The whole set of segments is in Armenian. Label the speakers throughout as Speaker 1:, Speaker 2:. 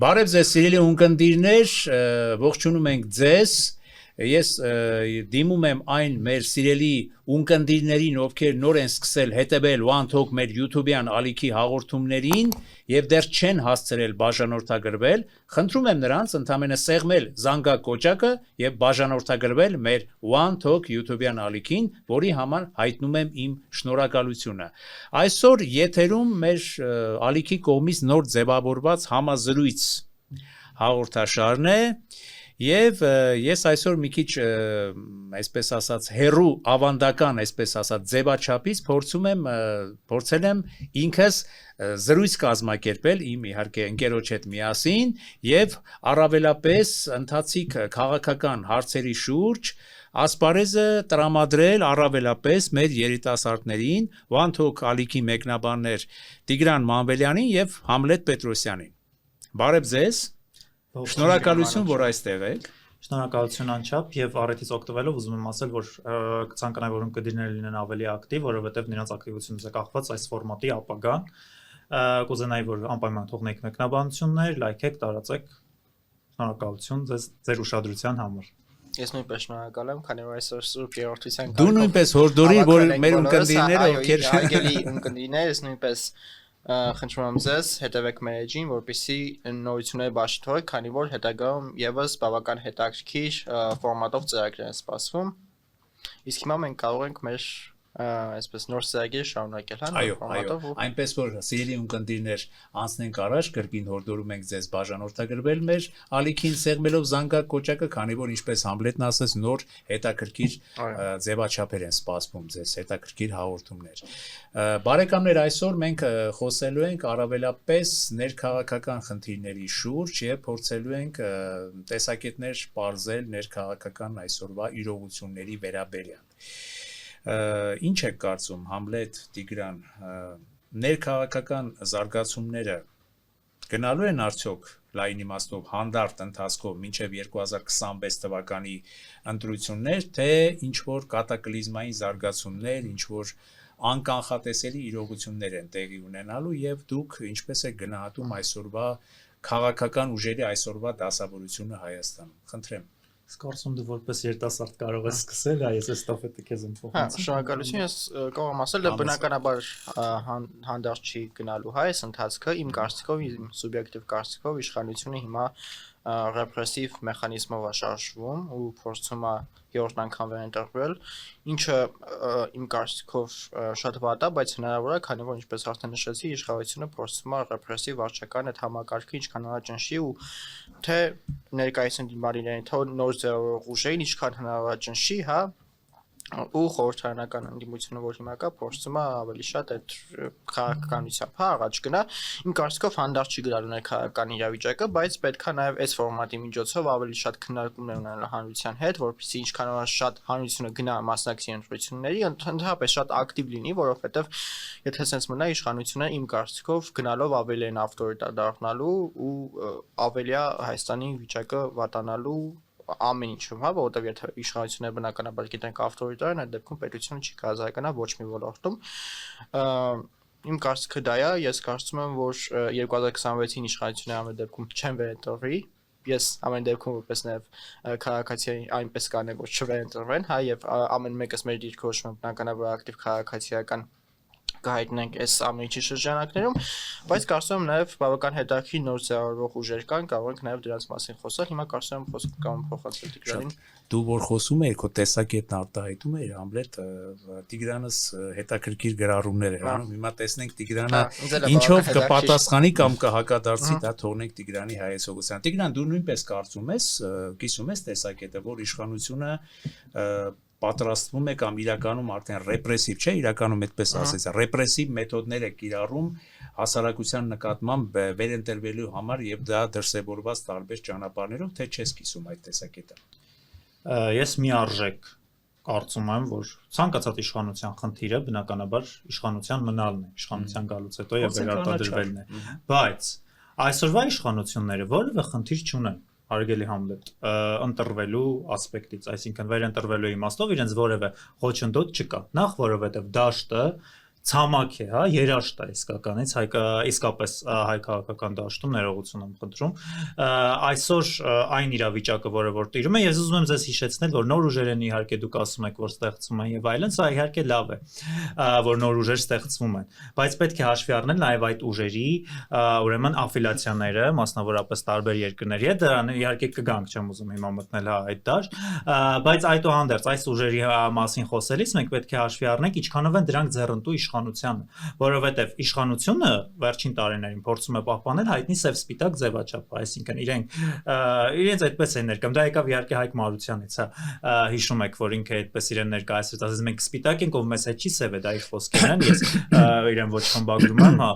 Speaker 1: Բարև ձեզ սիրելի ունկնդիրներ, ողջունում ենք ձեզ, ես դիմում եմ այն մեր սիրելի ունկնդիրներին, ովքեր նոր են սկսել հետևել One Talk մեր YouTube-յան ալիքի հաղորդումներին եւ դեռ չեն հասցրել բաժանորդագրվել, խնդրում եմ նրանց ընդամենը սեղմել զանգակոճակը եւ բաժանորդագրվել մեր One Talk YouTube-յան ալիքին, որի համար հայտնում եմ իմ շնորհակալությունը։ Այսօր եթերում մեր ալիքի կողմից նոր ձևավորված համազրույց հաղորդաշարն է եւ ես այսօր մի քիչ այսպես ասած հերու ավանդական այսպես ասած ձևաչափից փորձել եմ ինքս զրույց կազմակերպել իմ իհարկե ընկերոջ հետ միասին եւ առավելապես ընթացիկ քաղաքական հարցերի շուրջ ասպարեզը տրամադրել առավելապես մեր երիտասարդներին One Talk ալիքի մեկնաբաններ Տիգրան Մանվելյանին եւ Համլետ Պետրոսյանին։ Բարև ձեզ։ Շնորհակալություն, որ այստեղ եք։
Speaker 2: Շնորհակալություն անչափ եւ առիթից օգտվելով ուզում եմ ասել, որ կցանկանայի որ ընկերները լինեն ավելի ակտիվ, որովհետեւ նրանց ակտիվությունից է կախված այս ֆորմատի ապագան։ Կուզենայի որ անպայման թողնեք մեկնաբանություններ, լայքեք, տարածեք։ Շնորհակալություն ձեր ուշադրության համար։
Speaker 3: Ես նույնպես շնորհակալ եմ, քանի որ այսօր սուրբ երրորդության
Speaker 1: Դու նույնպես հորդորի, որ մեր ունկնդիրները ովքեր
Speaker 3: արգելի ունկնդիրներ, ես նույնպես խնդրում եմ ձեզ հետևեք մեր էջին, որպեսզի նորություններ բաշխթողեք, քանի որ հետագայում եւս բավական հետաքրքիր ֆորմատով ծրագրեր են սպասվում։ Իսկ հիմա մենք կարող ենք մեր այսպես նոր ծրագիր շարունակել, հա, նոր ֆորմատով։
Speaker 1: Այնպես որ սիրելի ունկնդիրներ, անցնենք առաջ, կրկին հորդորում ենք ձեզ բաժանորդագրվել մեր ալիքին սեղմելով զանգակոճակը, քանի որ ինչպես Համլետն ասաց, նոր հետաքրքիր ձևաչափեր են սպասվում ձեզ, հետաքրքիր հաղորդումներ։ Բարեկամներ, այսօր մենք խոսելու ենք առավելապես ներքաղաքական խնդիրների շուրջ եւ փորձելու ենք տեսակետներ պարզել ներքաղաքական այսօրվա իրողությունների վերաբերյալ։ Ինչ եք կարծում Համլետ, Տիգրան, ներքաղաքական զարգացումները գնալու են արդյոք լայն իմաստով հանդարտ ընթացքով մինչև 2026 թվականի ընտրություններ, թե ինչ որ կատակլիզմային զարգացումներ, ինչ որ անկանխատեսելի իրողություններ են տեղի ունենալու եւ դուք ինչպես եք գնահատում այսօրվա քաղաքական ուժերի այսօրվա դասավորությունը Հայաստանում։ Խնդրեմ։
Speaker 2: Կարծում դու որպես երիտասարդ կարող ես սկսել, այս էստաֆետը քեզ եմ փոխում։
Speaker 3: Հա, շնորհակալություն, ես կարող եմ ասել, դա բնականաբար հանդարտ չի գնալու հայ այս ընթացքը, իմ կարծիքով, իմ սուբյեկտիվ կարծիքով իշխանությունը հիմա ռեպրեսիվ մեխանիզմով է շարժվում ու փորձում է երրորդ անգամ վերընտրվել, ինչը իմ կարծիքով շատ վատ է, բայց հնարավոր է, քանի որ ինչպես արդեն նշեցի, իշխանությունը փորձում է ռեպրեսիվ վարչական այդ համակարգը ինչքան հնարավոր ճնշի ու թե ներկայացնի դիմարիներին, թե նոր ձևով ուժերին ինչքան հնարավոր է ճնշի, հա, ու խորհրդարանական ընդդիմությունը, որ հիմա կա, փորձում է ավելի շատ այդ քաղաքականությամբ առաջ գնա։ Իմ կարծիքով հանդարտ չի գնալու ներքաղաքական իրավիճակը, բայց պետք է նաև այս ֆորմատի միջոցով ավելի շատ քննարկումներ ունենալ հանրության հետ, որպեսզի ինչքան շատ հանրությունը գնա մասնակցի ընտրությունների, ընդհանրապես շատ ակտիվ լինի, որովհետև եթե sense մնա իշխանությունը իմ կարծիքով գնալով ավելի են ավտորիտար դառնալու ու ավելի է Հայաստանի վիճակը վատանալու ամեն ինչում, հա, որովհետև եթե իշխանությունները բնականաբար գիտենք ավտորիտար են, այդ դեպքում պետությունը չի կարող զարգանա ոչ մի ոլորտում։ Իմ կարծիքը դա է, ես կարծում եմ, որ 2026-ին իշխանությունները ամեն դեպքում չեն վերընտրվի, ես ամեն դեպքում որպես նաև քաղաքացի այնպես կանեմ, որ չվերընտրվեն, հա, եւ ամեն մեկս մեր դիրքորոշումը բնականաբար ակտիվ քաղաքացիական կհայտնենք այս ամեն ինչի շրջանակներում, բայց կարծում եմ նաև բավական հետաքրքիր նոր ձևավորվող ուժեր կան, կարող ենք նաև դրանց մասին խոսալ։ Հիմա կարծում եմ խոսքը կամ փոխանցել Տիգրանին։
Speaker 1: Դու որ խոսում ես, քո տեսակետն արտահայտում ես, Համլետ, Տիգրանս հետաքրքիր գրառումներ էր անում։ Հիմա տեսնենք Տիգրանը ինչով կպատասխանի կամ կհակադարձի, դա թողնենք Տիգրանի հայեցողության։ Տիգրան, դու նույնպես կարծում ես, կիսում ես տեսակետը, որ իշխանությունը պատրաստվում է կամ իրականում արդեն ռեպրեսիվ, չէ, իրականում այդպես ասած, ռեպրեսիվ մեթոդներ է կիրառում հասարակության նկատմամբ վերընտրվելու համար եւ դա դրսեւորված տարբեր ճանապարհներով, թե չես կիսում այդ տեսակետը։
Speaker 2: Ես միարժեք կարծում եմ, որ ցանկացած իշխանության խնդիրը բնականաբար իշխանության մնալն է, իշխանության գալուց հետո եւ վերարտադրվելն է, բայց այսօրվա իշխանությունները որևէ խնդիր չունեն Արգելի Համլետ ընտրվելու ասպեկտից, այսինքն վերընտրվելու իմաստով իրենց որևէ խոչընդոտ չկա։ Նախ որովհետև դաշտը ցամաք է, հա, երաշտ է իսկականից, իսկապես հայ քաղաքական դաշտում ներողություն եմ խնդրում։ Այսօր այն իրավիճակը, որը որ տիրում է, ես ուզում եմ ձեզ հիշեցնել, որ նոր ուժեր են իհարկե դուք ասում եք, որ ստեղծվում են եւ այլն, սա իհարկե լավ է, որ նոր ուժեր ստեղծվում են, բայց պետք է հաշվի առնել նաեւ այդ ուժերի ուրեմն աֆիլիացիաները, մասնավորապես տարբեր երկրների հետ, դրան իհարկե կգանք, չեմ ուզում հիմա մտնել այդ դաշտ, բայց այդուհանդերձ այս ուժերի մասին խոսելիս մենք պետք է հաշվի առնենք ինչքանով են դրանք ձեռնտու իշխանությանը, որովհետև իշխանությունը վերջին տարիներին փորձում է պահպանել հայտնի սև-սպիտակ ձևաչափը, այսինքն իրենց այդպես են ներկայացնում, դա եկավ իհարկե Հայկ Մարությանից, հա, հիշում եք, որ ինքը այդպես իրեն ներկայացրեց, ասես մենք սպիտակ ենք, ով մեզ հետ չի սև է, դա իր խոսքերն են, ես իրեն ոչ խմբագրում եմ, հա,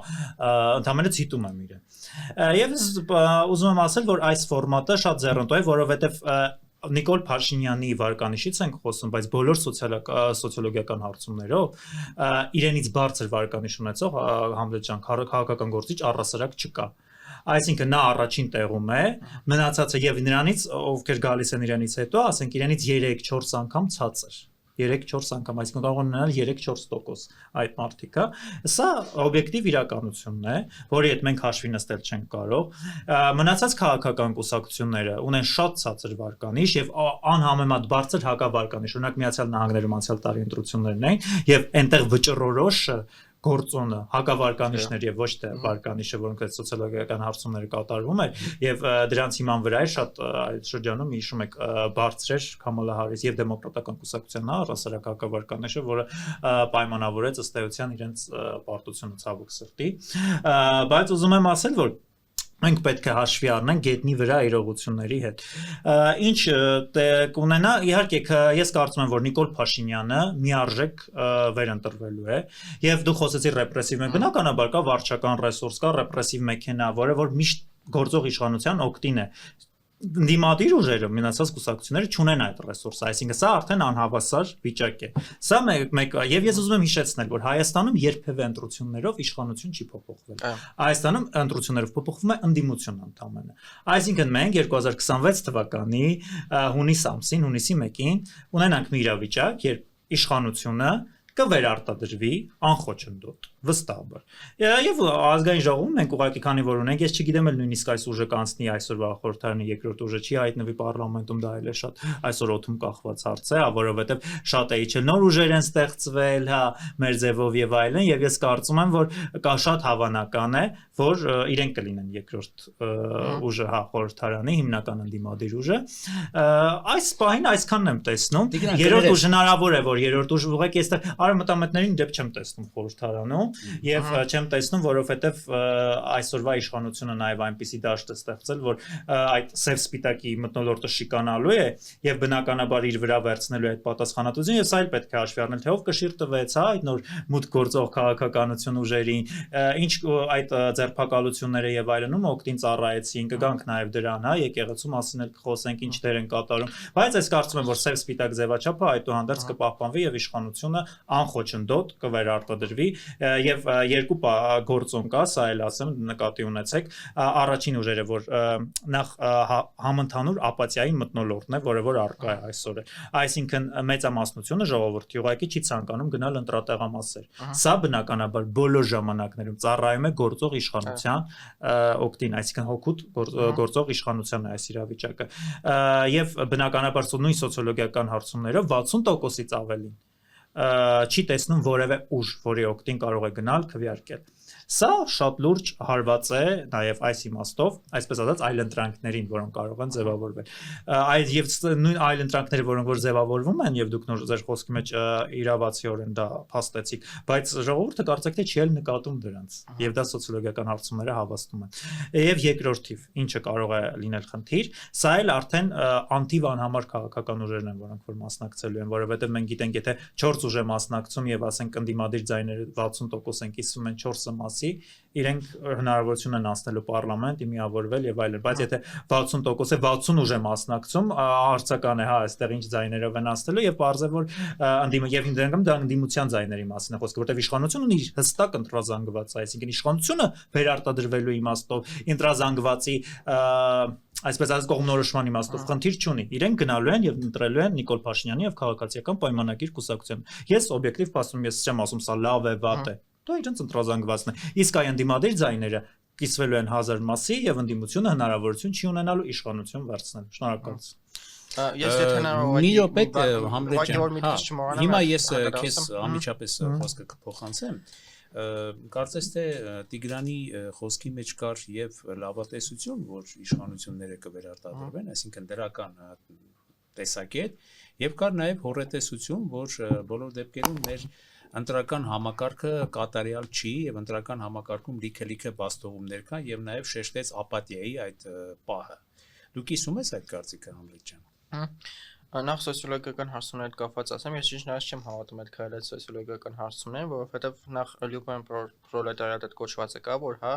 Speaker 2: ընդհանրապես ցիտում եմ իրեն։ Եվ ուզում եմ ասել, որ այս ֆորմատը շատ ձեռնտու է, որովհետև Նիկոլ Փաշինյանի վարկանիշից ենք խոսում, բայց բոլոր սոցիոլոգիական հարցումներով իրենից բարձր վարկանիշ ունեցող Համլետ ջան քաղաքական գործիչ առհասարակ չկա։ Այսինքն նա առաջին տեղում է, մնացածը եւ նրանից ովքեր գալիս են իրենից հետո, ասենք իրենից 3-4 անգամ ցածր։ 3-4 անգամ, այսինքն կարող են ունենալ 3-4% այդ մարդիկը։ Սա օբյեկտիվ իրականությունն է, որի հետ մենք հաշվի նստել չենք կարող։ Մնացած քաղաքական կուսակցությունները ունեն շատ ցածր վարկանիշ եւ անհամեմատ բարձր հակավարկանիշ։ Օրինակ Միացյալ Նահանգներում անցյալ տարի ընտրություններն էին եւ այնտեղ վճռորոշը գործոնը հակավարկանիշներ եւ ոչ թե վարկանիշը, որոնք այդ սոցիոլոգիական հարցումները կատարվում էր եւ դրանց հիման վրա է շատ այդ շրջանում հիշում եք բարձր էր Քամալա Հարիս եւ դեմոկրատական կուսակցության առհասարակ հակավարկանիշը, որը պայմանավորեց ըստ էության իրենց պարտությունը ցավոք սրտի, բայց ուզում եմ ասել, որ մենք պետք է հաշվի առնենք գետնի վրա իրողությունների հետ։ Ինչ կունենա, իհարկե ես կարծում եմ, որ Նիկոլ Փաշինյանը միարժեք վերընտրվելու է, եւ դու խոսեցիր ռեպրեսիվ մեքենա, բնականաբար կա վարչական ռեսուրս, կա ռեպրեսիվ մեքենա, որը որ միշտ գործող իշխանության օգտին է։ Դիմադիր ուժերը մնացած կուսակցությունները չունեն այդ ռեսուրսը, այսինքն սա արդեն անհավասար վիճակ է։ Սա մեկ եւ ես ուզում եմ հիշեցնել, որ Հայաստանում երբևէ ընտրություններով իշխանություն չի փոփոխվել։ Հայաստանում ընտրություններով փոփոխվում է ընդդիմություն ընդամենը։ Այսինքն մենք 2026 թվականի հունիսի 1-ին ունենանք մի իրավիճակ, երբ իշխանությունը կվերարտադրվի անխոչնդոտ, վստահաբար։ Եվ ազգային ժողովում մենք ուղղակի քանի որ ունենք, ես չգիտեմ էլ նույնիսկ այս ուժը կանցնի այսօրվա խորհրդարանի երկրորդ ուժը չի հայտնվի պարլամենտում, դա էլ է շատ այսօր օդում կախված հարց է, որովհետև շատ է իջել նոր ուժեր են ստեղծվել, հա, մեր ձևով եւ այլն, եւ ես կարծում եմ, որ կա շատ հավանական է, որ իրենք կլինեն երկրորդ ուժը, հա, խորհրդարանի հիմնական ընդդիմադիր ուժը։ Այս պահին այսքանն եմ տեսնում։ Երրորդ ուժ հնարավոր է, որ երրորդ ուժ ուղղակի այստեղ արմատամետներին դեպ չեմ տեսնում խորհրդարանում եւ չեմ տեսնում, որովհետեւ այսօրվա իշխանությունը նաեւ այնպիսի դաշտ է ստեղծել, որ այդ սև սպիտակի մթնոլորտը շիկանալու է եւ բնականաբար իր վրա վերցնելու է այդ պատասխանատվությունը եւ սա էլ պետք է հաշվի առնել, թե ով կշիռ տվեց, հա, այդ նոր մուտք գործող քաղաքականություն ուժերին, ինչ այդ ձերբակալությունները եւ այլնում օգտին ծառայեցին, կգանք նաեւ դրան, հա, եկեղեցու մասին էլ կխոսենք, ինչ դեր են կատարում, բայց ես կարծում եմ, որ սև սպիտակ ձևաչափը այդուհանդերձ կպահպանվի եւ իշխանությունը անխոչնդոտ կվերարտադրվի եւ երկու գործոն կա, սա էլ ասեմ, նկատի ունեցեք, առաջին ուժերը, որ նախ համընդհանուր ապաթիայի մթնոլորտն է, որը որ առկա է այսօր, այսինքն մեծամասնությունը ժողովրդի ուղղակի չի ցանկանում գնալ ընտրատեղամասեր, սա բնականաբար բոլոր ժամանակներում ծառայում է գործող իշխանության օգտին, այսինքն հոգուտ գործող իշխանության է այս իրավիճակը եւ բնականաբար նույն սոցիոլոգիական հարցումներով 60%-ից ավելին չի տեսնում որևէ ուժ, որի օգտին կարող է գնալ քվեարկել։ Սա շատ լուրջ հարված է նաև այս իմաստով, այսպես ասած այլընտրանքներին, որոնք կարող են ձևավորվել։ Այդ եւ նույն այլընտրանքները, որոնք որ ձևավորվում են եւ դուք նոր ձեր խոսքի մեջ իրավացիորեն դա փաստեցիք, բայց ժողովուրդը կարծեք թե չի էլ նկատում դրանց եւ դա սոցիոլոգիական հարցումները հավաստում են։ Եվ երկրորդ թիվ, ինչը կարող է լինել խնդիր, սա էլ արդեն անտիվանհամար քաղաքական ուժերն են, որոնք որ մասնակցելու են, որովհետեւ մենք գիտենք, եթե 4 ուժ է մասնակցում եւ ասենք ընդդիմադիր ձայները 60% են, կիսվում են 4-ը իրենք հնարավորություն են անցնելու պարլամենտ, միավորվել եւ այլն, բայց եթե 60% է 60 ուժ է մասնակցում, հարցական է, հա, այստեղ ինչ ձայներով են անցնելու եւ բարձր որ եւ դրանք դա ընդդիմության ձայների մասին է խոսքը, որտեղ իշխանությունը ունի հստակ ընտրազանգված, այսինքն իշխանությունը վերարտադրվելու իմաստով ընտրազանգվածի այսպես այս կողմնորոշման իմաստով խնդիր չունի։ Իրենք գնալու են եւ ընտրելու են Նիկոլ Փաշինյանի եւ քաղաքացիական պայմանագիր կուսակցության։ Ես օբյեկտիվ փաստում ես չեմ ասում սա լավ է, վատ է։ Դա իրենց ընտրազանգվածն է։ Իսկ այն ընդդիմադիր ձայները կիսվելու են 1000 մասի եւ ընդդիմությունը հնարավորություն չի ունենալու իշխանություն վերցնել։ Շնորհակալություն։
Speaker 3: Ես եթե
Speaker 1: մի րոպե Համլետ ջան, հիմա ես
Speaker 3: հակադարձեմ։
Speaker 1: քեզ անմիջապես խոսքը կփոխանցեմ։ Կարծես թե Տիգրանի խոսքի մեջ կար եւ լավատեսություն, որ իշխանությունները կվերարտադրվեն, այսինքն դրական տեսակետ, եւ կար նաեւ հոռետեսություն, որ բոլոր դեպքերում մեր ընտրական համակարգը կատարյալ չի եւ ընտրական համակարգում լիքը բաստողումներ կան եւ նաեւ շեշտեց ապաթիայի այդ պահը։ Դուք իսում ես այդ կարծիքը, Համլետ ջան։
Speaker 3: Նախ սոցիոլոգիական հարցումների հետ կապված ասեմ, ես ճիշտ չեմ հավատում այդ քայլի սոցիոլոգիական հարցումներին, որովհետև նախ լյուբեն պրոլետարիատը կոչված է կա, որ հա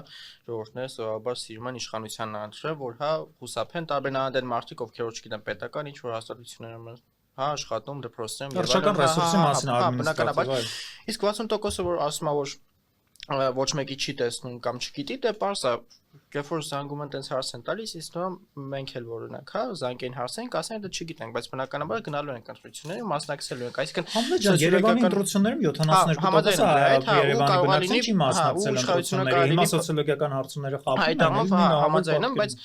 Speaker 3: ժողովուրդները սովորաբար սիրում են իշխանության ընտրել, որ հա խուսափեն տարբերնահանեն մարդիկ, ովքեր չգիտեն պետական ինչ որ հաստատություններ են հա աշխատում դպրոցներում եւ
Speaker 2: այլն ռեսուրսի մասին
Speaker 3: բնականաբար իսկ 60%-ը որ ասում է որ ոչ մեկի չի տեսնում կամ չգիտի դե պարզ է երբ որ զանգում են տենց հարց են տալիս իսկ նո մենք էլ որ ունենք հա զանգեն հարցենք ասեն դա չգիտենք բայց բնականաբար գնալու ենք ընտրությունների մասնակցելու ենք այսինքն
Speaker 2: Համլետ ջան Երևանի ընտրություններում 72% Երևանի բնակչության չի մասնակցել ընտրությունների հիմա սոցիոլոգիական հարցումները խախտում են
Speaker 3: համաձայն եմ բայց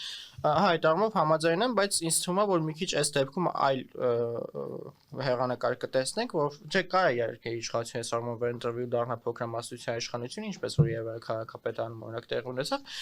Speaker 3: այդ առումով համաձայն եմ, բայց ինձ թվում է, որ մի քիչ այս դեպքում այլ հեռանկար կտեսնենք, որ չէ կարա իհարկե իշխանությունը սարմով վերընտրվի ու դառնա փոքրամասնության իշխանություն, ինչպես որ եւ քաղաքապետարանում օրինակ տեղ ունեցավ,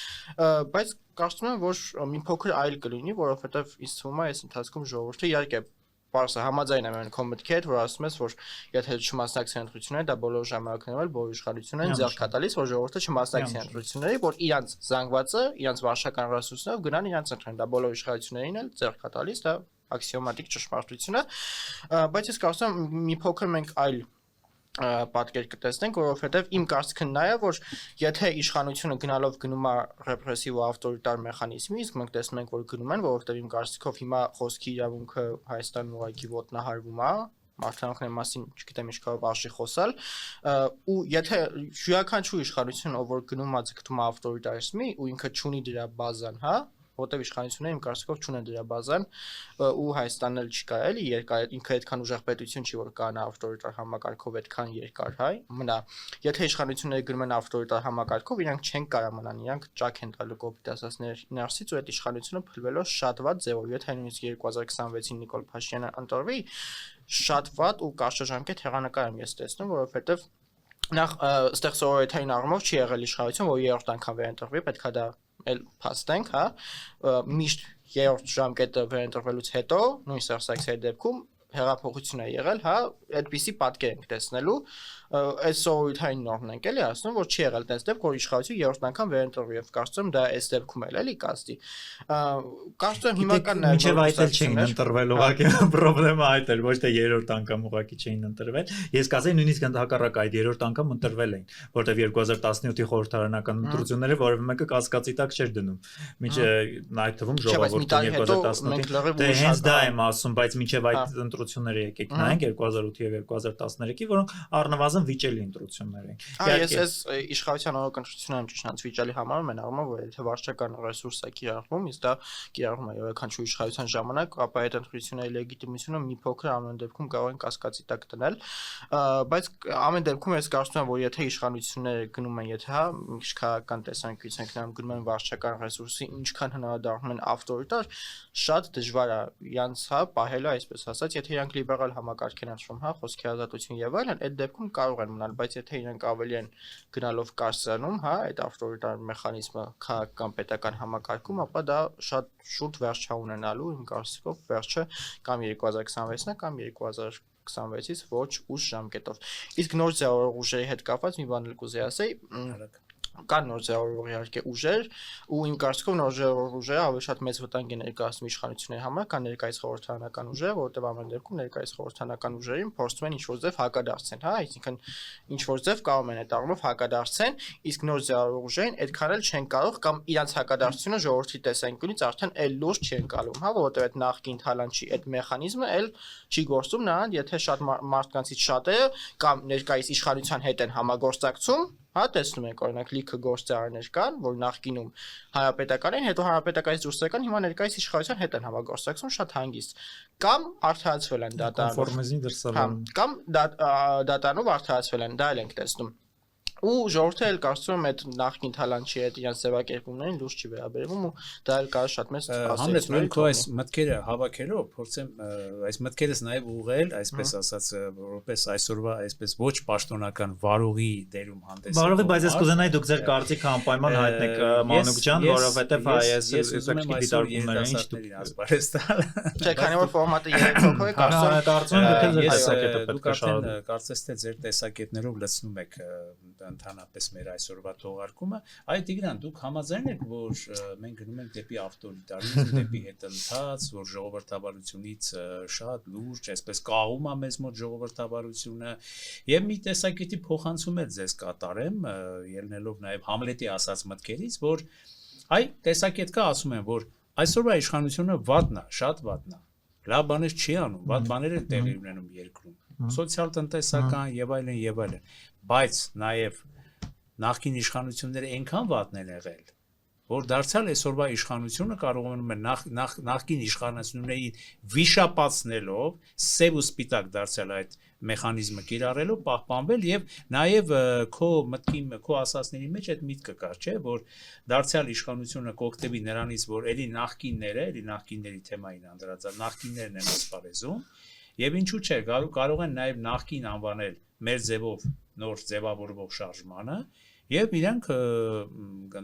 Speaker 3: բայց կարծում եմ, որ մի փոքր այլ կլինի, որովհետեւ ինձ թվում է այս ընթացքում ժողովուրդը իհարկե Պարսը համաձայն եմ քո մտքի հետ, որ ասում ես, որ եթե չմասնակցի ընտրությունները, դա բոլոր ժամանակներում էլ բոլոր իշխանություններին ձեռք կտալիս, որ ժողովուրդը չմասնակցի ընտրությունների, որ իրանց զանգվածը, իրանց վարչական ռեսուրսներով գնան իրանց ընտրեն, դա բոլոր իշխանություններին էլ ձեռք կտալիս, դա աքսիոմատիկ ճշմարտություն է, բայց ես կարծում եմ մի փոքր մենք այլ պատկեր կտեսնենք, որովհետև իմ կարծիքն նա է, որ եթե իշխանությունը գնալով գնում է ռեպրեսիվ ու ավտորիտար մեխանիզմի, իսկ մենք տեսնում ենք, որ գնում են, որովհետև իմ կարծիքով հիմա խոսքի իրավունքը Հայաստանում ուղղակի ոտնահարվում է, մարդկանցների մասին չգիտեմ ինչ կարող աշխի խոսալ, ու եթե յուրաքանչյուր իշխանություն, ով որ գնում է ձգտում ավտորիտարիզմի ու ինքը չունի դրա բազան, հա որտեղ իշխանությունները իմ կարծիքով չունեն դրա բազան ու Հայաստանն էլ չի կարելի ինքը այդքան ուժեղ պետություն չի որ կանա ավտորիտար համակարգով այդքան երկար հայ մնա եթե իշխանությունները գնում են ավտորիտար համակարգով իրանք չեն կարա մնան իրանք ճակ են տալու կոպիտ ասածներ ներսից ու այդ իշխանությունը փլվելով շատ վատ ձևով եթե նույնիսկ 2026-ին Նիկոլ Փաշինյանը ընտրվի շատ վատ ու կարճաժամկետ հեռանկար եմ ես տեսնում որովհետև նախ այստեղ սովորութային առումով չի եղել իշխանություն որ երրորդ անգամ վերընտրվի պետք է դա էլ փաստենք, հա, միշտ երրորդ ժամկետը վերընտրվելուց հետո, նույն Սերժ դեպքում հեղափոխություն է եղել, հա, այդպիսի պատկեր ենք տեսնելու, այս սովորութային նորմն ենք էլի ասում, որ չի եղել տես դեպք, որ իշխանություն երրորդ անգամ վերընտրվի եւ կարծում եմ դա այս դեպքում էլի կազմի։ Կարծում եմ հիմնական
Speaker 2: մինչեւ այդ էլ չէին ընտրվել, ուղղակի խնդրեմը այդ էր, ոչ թե երրորդ անգամ ուղղակի չէին ընտրվել։ Ես կասեի նույնիսկ հակառակ այդ երրորդ անգամ ընտրվել էին, որտեվ 2017-ի խորհրդարանական ընտրությունները որևէ մեկը կասկածի տակ չէր դնում։ Մինչեւ այդ թվում ժողովուրդը 2018-ին դե հենց դա եմ ասում, բայց մինչեւ այդ ընտրությունները եկեք նայենք 2008 եւ 2013-ի, որոնք առնվազն վիճելի ընտրություններ էին։
Speaker 3: Ես այս իշխանության օրենսդրությունը եմ ճիշտ վիճելի համարում են առումով, որ եթե վարչական ռեսուրս է կիրառվում, իսկ դա կիրառվում է յուրաքանչյուր իշխանության ժամանակ, ապա այդ ընտրությունների լեգիտիմությունը մի փոքր ամեն դեպքում կարող են կասկածի տակ դնել, բայց ամեն դեպքում ես կարծում եմ, որ եթե իշխանությունները գնում են, եթե հա քաղաքական տեսանկյունից ենք նայում գնում են վարչական ռեսուրսի, ինչքան հնարավորություն են ավտորիտար, շատ դժվար է իրանց հա պահելը, այսպես ասած, եթե իրանք լիբերալ համակարգ են աշխում, հա, խոսքի ազատություն եւ այլն, այդ դեպքում կարող են մնալ, բայց եթե իրանք ավելի են գնալով կարծրանում, հա, այդ ավտորիտար մեխանիզմը քաղաքական պետական համակարգում, ապա դա շատ շուտ վերջ չա ունենալու, իմ կարծիքով վերջը կամ 2026-ն է կամ 2026-ից ոչ ուշ ժամկետով։ Իսկ նոր ձևավորող ուժերի հետ կապված մի բան էլ կուզեի ասեի, կան նոր ձևավորող իհարկե ուժեր ու իմ կարծիքով նոր ձևավորող ուժերը ավելի շատ մեծ վտանգ են ներկայացնում իշխանությունների համար, կան ներկայիս խորհրդարանական ուժերը, որովհետև ամեն դեպքում ներկայիս խորհրդարանական ուժերին փորձում են ինչ-որ ձև հակադարձեն, հա, այսինքն ինչ-որ ձև կարող են այդ առումով հակադարձեն, իսկ նոր ձևավորող ուժերին այդքան էլ չեն կարող կամ իրանց հակադարձությունը ժողովրդի տեսանկյունից արդեն այլ լուրջ չի ընկալում, հա, որովհետև այդ նախկին թալանչի այդ մեխանիզմը այլ չի գործում նրան, եթե շատ մարդկանցից շատերը կամ ներկայիս իշխանության հետ են համագործակցում Հա տեսնում ենք օրինակ լիքը գործարարներ կան, որ նախկինում հանրապետական են, հետո հանրապետականից դուրս եկան, հիմա ներկայիս իշխանության հետ են համագործակցում շատ հանգիստ։ Կամ արդարացվել են դատարանով։
Speaker 2: Կոնֆորմիզմի դրսևորում։
Speaker 3: Կամ դատարանով արդարացվել են, դա էլ ենք տեսնում։ Ու ժողովուրդը էլ կարծում եմ այդ նախքին թալանչի հետ իրենց ձևակերպումներին լուրջ չի վերաբերվում ու դա էլ կարող շատ մեծ
Speaker 1: Համլետ նույն քո այս մտքերը հավաքելով փորձեմ այս մտքերս նաև ուղղել, այսպես ասած, որպես այսօրվա այսպես ոչ պաշտոնական վարողի դերում հանդես։
Speaker 2: Վարողի, բայց ես կուզենայի դուք ձեր կարծիքը անպայման հայտնեք Մանուկ ջան, որովհետև ես ուղղակի դիտարկումներ ինչ դուք
Speaker 1: ասպարեզ տալ։
Speaker 3: Չէ, քանի որ ֆորմատը 3 հոգու է,
Speaker 2: կարծում եմ դուք ձեր տեսակետը
Speaker 1: դուք արդեն կարծես թե ձեր տեսակետներով լցնում եք ընդհանրապես մեր այսօրվա թողարկումը, այ Տիգրան, դուք համաձայն եք, որ մենք գնում ենք դեպի ավտորիտարիզմ, դեպի հետընթաց, որ ժողովրդավարությունից շատ լուրջ, այսպես կաղում է մեզ մոտ ժողովրդավարությունը, եւ մի տեսակետի փոխանցում էլ ձեզ կատարեմ, ելնելով նաեւ Համլետի ասած մտքերից, որ այ տեսակետ կա, ասում են, որ այսօրվա իշխանությունը վատն է, շատ վատն է, լավ բաներ չի անում, վատ բաներ են տեղի ունենում երկրում, սոցիալ-տնտեսական եւ այլն, բայց նաև նախկին իշխանությունները այնքան վատն են եղել, որ դարձյալ այսօրվա իշխանությունը կարողանում է նախկին իշխանություններին վիշապացնելով, սև ու սպիտակ դարձյալ այդ մեխանիզմը կիրառելով պահպանվել եւ նաև քո մտքի քո ասածների մեջ այդ միտքը կար, չէ, որ դարձյալ իշխանությունը կօգտվի նրանից, որ էլի նախկինների թեմային անդրադառնալ, նախկիններն են ասպարեզում եւ ինչու՞ չէ, կարող են նաև նախկին անվանել մեր ձևով նոր ձևավորվող շարժմանը եւ իրանք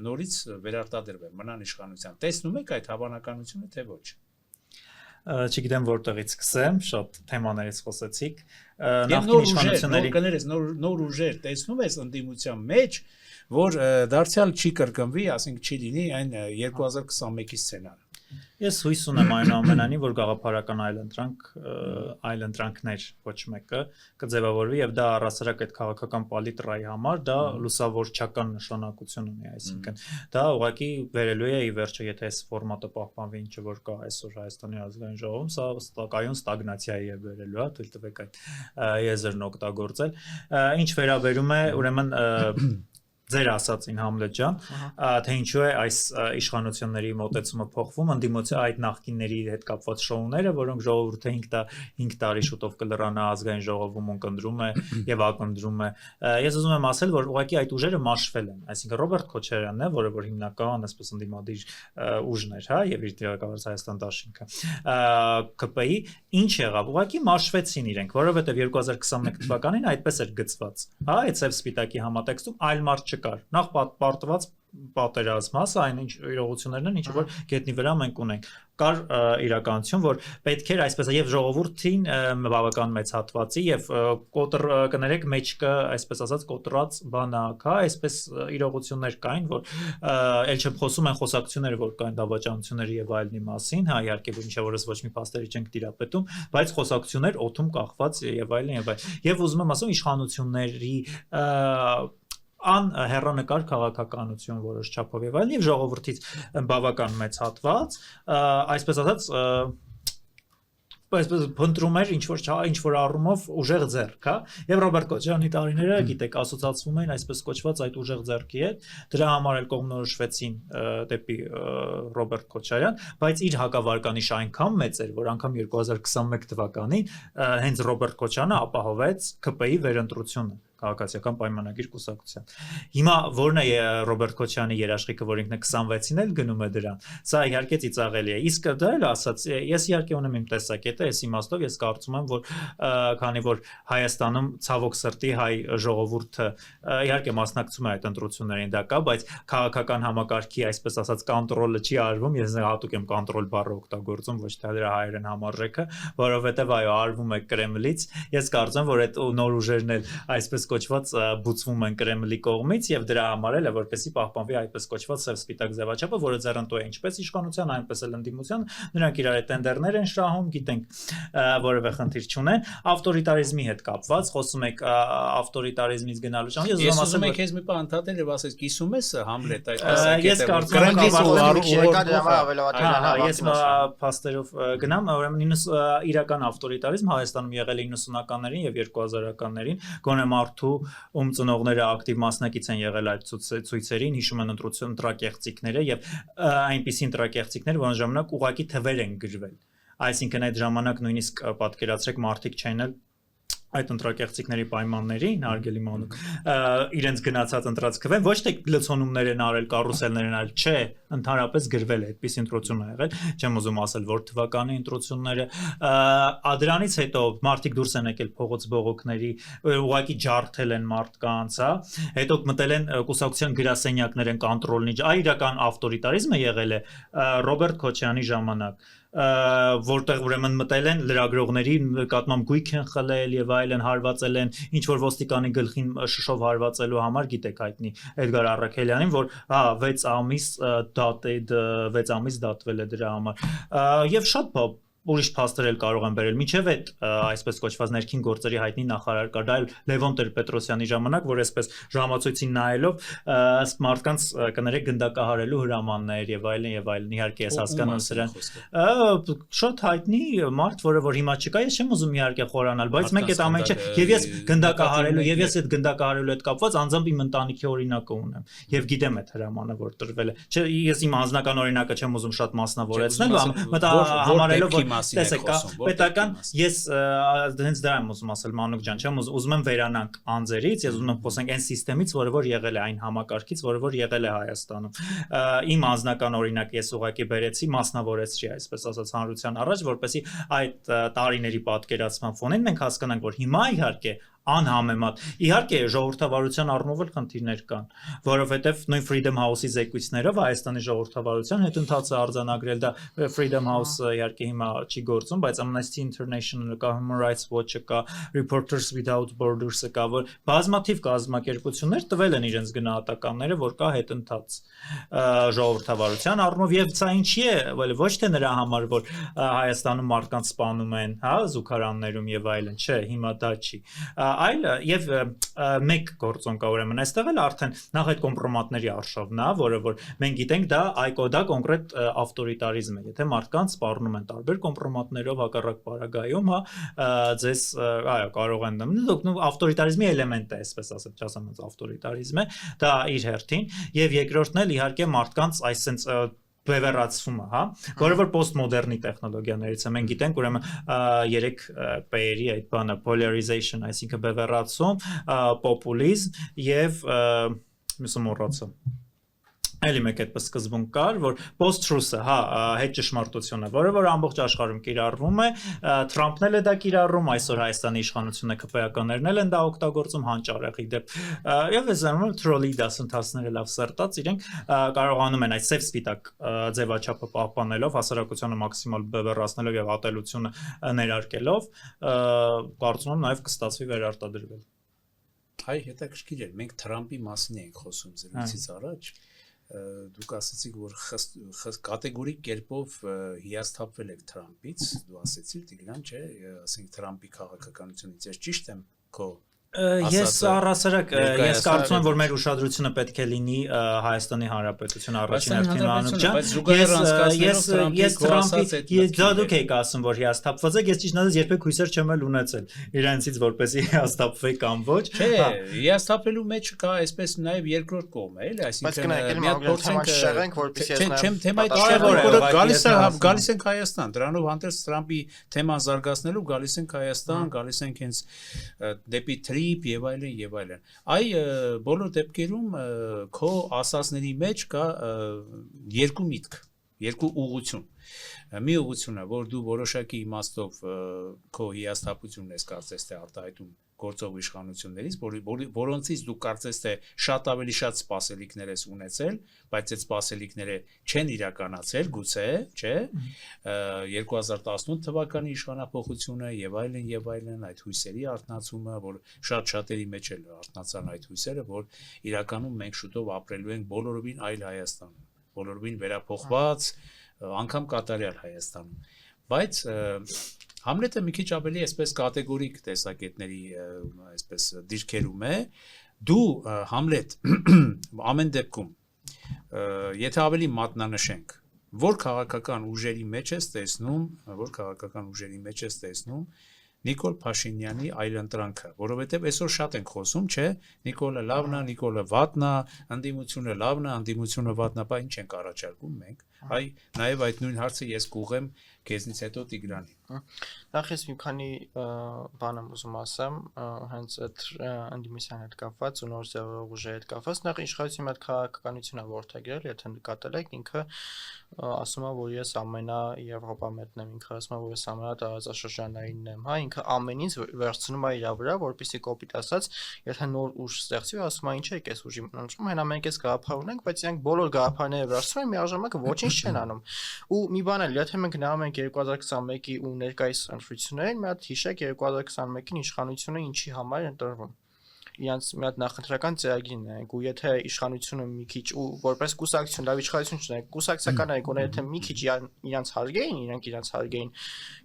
Speaker 1: նորից վերարտադրվել մնան իշխանության։ Տեսնում եք այդ հավանականությունը թե ոչ։
Speaker 2: Չգիտեմ որտեղից սկսեմ, շատ թեմաներից խոսեցիք։
Speaker 1: Նախկին իշխանությունների նոր ուժեր տեսնում ես ընդդիմության մեջ, որ դարձյալ չի կրկնվի, ասենք չի լինի այն 2021-ի սցենարը։
Speaker 2: Ես հույս ունեմ այնուամենայնիվ, որ գաղափարական այլընտրանքներ ոչ մեկը կձևավորվի եւ դա առասարակ այդ քաղաքական պալիտրայի համար դա լուսավորչական նշանակություն ունի, այսինքն դա ուղղակի վերելու է ի վերջո, եթե այս ֆորմատը պահպանվի, ինչը որ կա այսօր Հայաստանի ազգային ժողովում, սա կայուն ստագնացիայի է վերելու, հա, թույլ տվեք այդ եզրն օգտագործել։ Ինչ վերաբերում է, ուրեմն ձեր ասածին Համլետ ջան, թե ինչու է այս իշխանությունների մոտեցումը փոխվում, ընդդիմության այդ նախկինների հետ կապված շոուները, որոնք ժողովուրդը 5 տարի շուտով կլրանա ազգային ժողովում ընկնդրում է եւ ակնդրում է։ Ես ուզում եմ ասել, որ ուղղակի այդ ուժերը մաշվել են, այսինքն Ռոբերտ Քոչարյանն է, որը որ հիմնական այսպես ընդդիմադիր ուժն էր, հա, եւ իր տեղակայված Հայաստան դաշինքը։ ԿՊ-ի ինչ եղավ, ուղղակի մաշվեցին իրենք, որովհետեւ 2021 թվականին այդպես էր գծված, հա, այդ ծև սպիտակի համատեքստում այլ մարդ չկար, նախ պարտված պատերազմ, հա, սա այն ինչ իրողություններն են, ինչ որ գետնի վրա մենք ունենք։ Կար իրականություն, որ պետք էր այսպես եւ ժողովրդին բավական մեծ հատվածի եւ կներեք մեջքը, այսպես ասած, կոտրած բանակ, հա, այսպես իրողություններ կային, որ ել չեմ խոսում են խոսակցությունները, որ կային դավաճանությունների եւ այլնի մասին, հա, իհարկե որ ինչա որս ոչ մի փաստերի չենք տիրապետում, բայց խոսակցություններ օդում կախված եւ այլն։ Եվ ուզում եմ ասում իշխանությունների հեռանկար քաղաքականություն որոշ չափով եւ այլն եւ ժողովրդից բավական մեծ հատված, այսպես ասած, այսպես փնտրում էր ինչ որ առումով ուժեղ ձեռք, հա, եւ Ռոբերտ Քոչարյանի տարիները, գիտեք, ասոցացվում էին այսպես կոչված այդ ուժեղ ձեռքի հետ, դրա համար էլ կողմնորոշվեցին դեպի Ռոբերտ Քոչարյան, բայց իր հակավարկանիշը այնքան մեծ էր, որ անգամ 2021 թվականին հենց Ռոբերտ Քոչարյանը ապահովեց ԿՊ-ի վերընտրությունը քաղաքացիական պայմանագիր կուսակցության։ Հիմա ո՞րն է Ռոբերտ Քոչարյանի երաշխիքը, որ ինքն է 26-ին էլ գնում է դրան։ Սա իհարկե ծիծաղելի է։ Իսկ դա էլ ասած, ես իհարկե ունեմ իմ տեսակետը, այս իմաստով ես կարծում եմ, որ քանի որ Հայաստանում ցավոք սրտի հայ ժողովուրդը իհարկե մասնակցում է այդ ընտրություններին, դա կա, բայց քաղաքական համակարգի, այսպես ասած, կոնտրոլը չի արվում, ես հատուկ եմ կոնտրոլ բառը օգտագործում, ոչ թե դրա հայերեն համարժեքը, որովհետև այո, արվում է Կրեմլից։ Ես կարծում եմ, որ այդ նոր ուժերն էլ այսպես կոչված բուծվում են Կրեմլի կողմից եւ դրա համար էլ է որպեսզի պահպանվի այդպես կոչված սև սպիտակ ձևաչափը, որը ձեռնտու է ինչպես իշխանության, այնպես էլ ընդդիմության, նրանք իրար տենդերներ են շահում, գիտենք, որևէ խնդիր չունեն, ավտորիտարիզմի հետ կապված, խոսում եք ավտորիտարիզմից գնալու շան, ես
Speaker 1: ուզում եմ քեզ մի բան ընդհատել եւ ասես կիսում ես Համլետ այդ
Speaker 2: ես կարծում եմ ես փաստերով գնամ, ուրեմն իրական ավտորիտարիզմ Հայաստանում եղել է 90-ականներին եւ 2000-ականներին, գոնե մարդու ում ծնողները ակտիվ մասնակից են եղել այդ ցույցերին, հիշում են ընտրակեղծիքները եւ այնպիսի ընտրակեղծիքներ, որոնց ժամանակ ուղակի թվեր են գրվել։ Այսինքն այդ ժամանակ նույնիսկ պատկերացրեք մարդիկ չեն այդ ընտրակեղծիքների պայմաններին, հարգելի մանուկ, իրենց գնացած ընտրած քվեն, ոչ թե լցոնումներ են արել, կարուսելներ են արել, չէ, ընդհանրապես գրվել է, այդպես ընտրություն է եղել, չեմ ուզում ասել, որ թվականի ընտրությունները, դրանից հետո մարդիկ դուրս են եկել փողոց բողոքների, ուղղակի ջարդել են մարդկանց, հա, հետո մտել են կուսակցության գրասենյակներ են կոնտրոլնի, այ իրական ավտորիտարիզմը եղել է Ռոբերտ Քոչյանի ժամանակ որտեղ ուրեմն մտել են լրագրողների նկատմամբ գույք են խլել եւ այլն հարվածել են ինչ որ ոստիկանի գլխին շշով հարվածելու համար գիտեք հայտնի Էդգար Առաքելյանին որ 6 ամիս դատվել է դրա համար եւ շատ ուրիշ փաստեր էլ կարող են բերել միջև այդ այսպես կոչված ներքին գործերի հայտնի նախարար կար դա Լևոն Տեր-Պետրոսյանի ժամանակ որ այսպես ժամացույցին նայելով ըստ մարդկանց կներեք գնդակահարելու հրամաններ եւ այլն իհարկե ես հասկանում սրան շատ հայտնի մարդ որը որ հիմա չկա ես չեմ ուզում իհարկե խորանալ բայց մենք այդ ամենը եւ ես գնդակահարելու եւ ես այդ գնդակահարելու հետ կապված անձամբ իմ ընտանիքի օրինակը ունեմ եւ գիտեմ այդ հրամանը որ տրվել է չէ ես իմ անձնական օրինակը չեմ ուզում շատ մասնավորեցնել համարելով տեսեք պետական ես հենց դա եմ ուզում ասել Մանուկ ջան չեմ ուզում եմ վերանանք անձերից ես ուզում եմ խոսենք այն համակարգից որը որ եղել է այն համակարգից որը որ եղել է Հայաստանում իմ անձնական օրինակը ես ուղղակի բերեցի մասնավորեցրի այսպես ասած հանրության առաջ որպեսզի այդ տարիների պատկերացման ֆոնին մենք հասկանանք որ հիմա իհարկե անհամեմատ իհարկե ժողովրդավարության առումով էլ խնդիրներ կան որովհետև նույն Freedom House-ի զեկույցներով Հայաստանի ժողովրդավարության հետ ընթացը արձանագրել դա Freedom House-ը իհարկե հիմա չի գործում բայց Amnesty International-ը կա Human Rights Watch-ը կա Reporters Without Borders-ը կա որ բազմաթիվ կազմակերպություններ տվել են իրենց գնահատականները որ կա հետ ընթաց ժողովրդավարության առումով եւ սա ինչի է ոչ թե նրա համար որ Հայաստանում մարդկանց սպանում են հա զուգարաններում եւ այլն չէ հիմա դա չի այլ եւ մեկ գործոն կա ուրեմն այստեղ էլ արդեն նախ այդ կոմպրոմատների արշավն է որը որ մենք գիտենք դա դա կոնկրետ ավտորիտարիզմ է եթե մարդկանց սպառնում են տարբեր կոմպրոմատներով հակառակ պարագայում հա ձեզ այո կարող են դնում ավտորիտարիզմի էլեմենտ է այսպես ասած չասեմ ավտորիտարիզմ է դա իր հերթին եւ երկրորդն էլ իհարկե մարդկանց այսպես բևեռացումը, հա, որը որ պոստմոդեռնի տեխնոլոգիաներից է, մենք գիտենք ուրեմն 3 P-երի այդ բանը polarization, այսինքն բևեռացում, պոպուլիզմ եւ մյուսը մոռացա Էլի մեկ այդպես սկզբում կար, որ post-truth-ը, հա, հետ ճշմարտությունը, որը որ ամբողջ աշխարհում կիրառվում է, Թրամփն էլ է դա կիրառում, այսօր Հայաստանի իշխանությունը ԿՊԱ-ականներն էլ են դա օգտագործում հանճարեղի դեպ։ Եվ ես զարմանում եմ թրոլի դասընթացները լավ սերտած իրենք կարողանում են այդ սև սպիտակ ձևաչափը պահպանելով, հասարակությանը մաքսիմալ բևեռացնելով եւ ատելությունը ներարկելով, կարծում եմ նաեւ կստացվի վերարտադրվել։
Speaker 1: Հայ հետաքրքիր է, մենք Թրամփի մասին ենք խոսում զրույցից առաջ դուք ասացիք որ կատեգորիկ կերպով հիասթափվել եք Թրամփից դու ասեցիր Տիգրան չէ ասենք Թրամփի քաղաքականությունից ես ճիշտ եմ քո
Speaker 2: Ես առասարակ ես կարծում եմ որ մեր ուշադրությունը պետք է լինի Հայաստանի Հանրապետություն առաջին հերթին անունջան ես Թրամփի դուք եք ասում որ հիասթափված եք ես ճիշտ ասած երբեք հույսեր չեմ էլ ունեցել իրենցից որպեսզի հիասթափվեի կամ ոչ
Speaker 1: չէ հիասթափելու մեջ կա այսպես նաև երկրորդ կողմ է էլի այսինքն մի հատ փորձենք շեղենք որպեսզի ես չեմ թեմայի գալիս ենք Հայաստան դրանով հանդերձ Թրամփի թեման զարգացնելու գալիս ենք Հայաստան գալիս ենք հենց դեպի եւ այլն այ բոլոր դեպքերում քո ասածների մեջ կա երկու միտք երկու ուղղություն մի ուղղությունը որ դու որոշակի իմաստով քո հիասթափությունն ես կարծես թե արտահայտում գործող իշխանություններից որոնցից դու կարծես թե շատ ավելի շատ սպասելիքներ ես ունեցել բայց այդ սպասելիքները չեն իրականացել գուցե չէ 2018 թվականի իշխանապողությունը եւ այլն այդ հույսերի արտնացումը որ շատերի մեջ էլ արտնացան այդ հույսերը որ իրականում մենք շուտով ապրելու ենք բոլորովին այլ Հայաստանում բոլորովին վերափոխված անգամ կատարյալ Հայաստանում բայց Համլետը մի քիչ ավելի այսպես կատեգորիկ տեսակետների այսպես դիրքերում է դու Համլետ ամեն դեպքում եթե ավելի մատնանշենք որ քաղաքական ուժերի մեջ ես տեսնում Նիկոլ Փաշինյանի այլընտրանքը, որովհետև այսօր շատ ենք խոսում, չէ, Նիկոլը լավն է, Նիկոլը վատն է, ընդդիմությունը լավն է, ընդդիմությունը վատն է, բայց ինչ ենք առաջարկում մենք։ Այ նաև այդ նույն հարցը ես կուղեմ քեզնից հետո Տիգրանին։
Speaker 3: Նախ ես մի քանի բան եմ ուզում ասեմ, հենց այդ ընդդիմության հետ կապված ու նոր ձևով ուժի հետ կապված, նախ իշխանության հետ քաղաքականություն է որդեգրել, եթե նկատել եք, ինքը ասում է, որ ես ամենաեվրոպամետն եմ, ինքը ասում է, որ ես ամենատարածաշրջանայինն եմ, հա, ինքը ամեն ինչ վերցնում է իր վրա, որպեսզի կոպիտ ասած, եթե նոր ուժ ստեղծվի, ասում է, ինչ է այս ուժի մտնում, հենա մենք այս գաղափար ունենք, բայց իրանք բոլոր գաղափարները վերցնում են, միաժամանակ ոչինչ չեն անում։ Ու մի բան էլ, եթե մենք նայում ենք 2021-ի ու ներկայիս ընտրություններին, մի հատ հիշեք 2021-ին իշխանությունը ինչի համար է ընտրվում։ Իրանց մի հատ նախընտրական ծրագիրն է, ու եթե իշխանությունը մի քիչ ու որպես կուսակցություն, լավ իշխանություն չունենք, կուսակցական է, գոնե եթե մի քիչ իրանց հարգեին, իրանք իրանց հարգեին,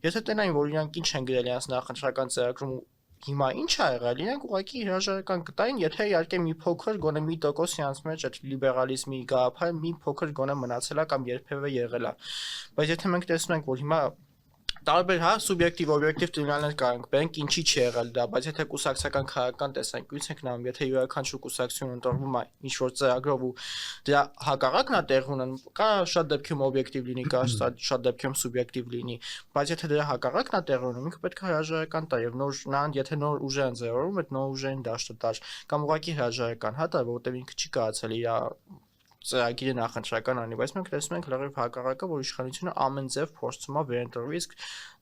Speaker 3: եթե տենային, որ իրանք ինչ են գրել իրանց նախընտրական ծրագրում հիմա ինչ ա եղել, իրենք ուղղակի հրաժարական կտային, եթե իհարկե մի փոքր գոնե մի տոկոս իրանց մեջ այդ լիբերալիզմի գաղափարը մի փոքր գոնե մնացել է կամ երբևէ եղել է։ Բայց եթե մենք տեսնում ենք, որ հիմա տարբեր հա սուբյեկտիվ օբյեկտիվ տրիբունալներ կարանք բերենք ինչի չի եղել դա, բայց եթե կուսակցական քաղաքական տեսանկյունից ենք նայում, եթե յուրաքանչյուր կուսակցություն ընտրվում է ինչ որ ծրագրով ու դրա հակառակն է տեղ ունեն, կա շատ դեպքում օբյեկտիվ լինի, կա շատ դեպքում սուբյեկտիվ լինի, բայց եթե դրա հակառակն է տեղ ունենում, ինքը պետք է հրաժարական տա եւ նոր նրան եթե նոր ուժ են ձևավորում, այդ նոր ուժերին դաշտը տար կամ ուղղակի հրաժարական հա տա, որովհետեւ ինքը չի կարողացել իր ծրագիրը նախընտրական անի, բայց մենք տեսնում ենք լրիվ հակառակը, որ իշխանությունը ամեն ձև փորձում է վերընտրվի, իսկ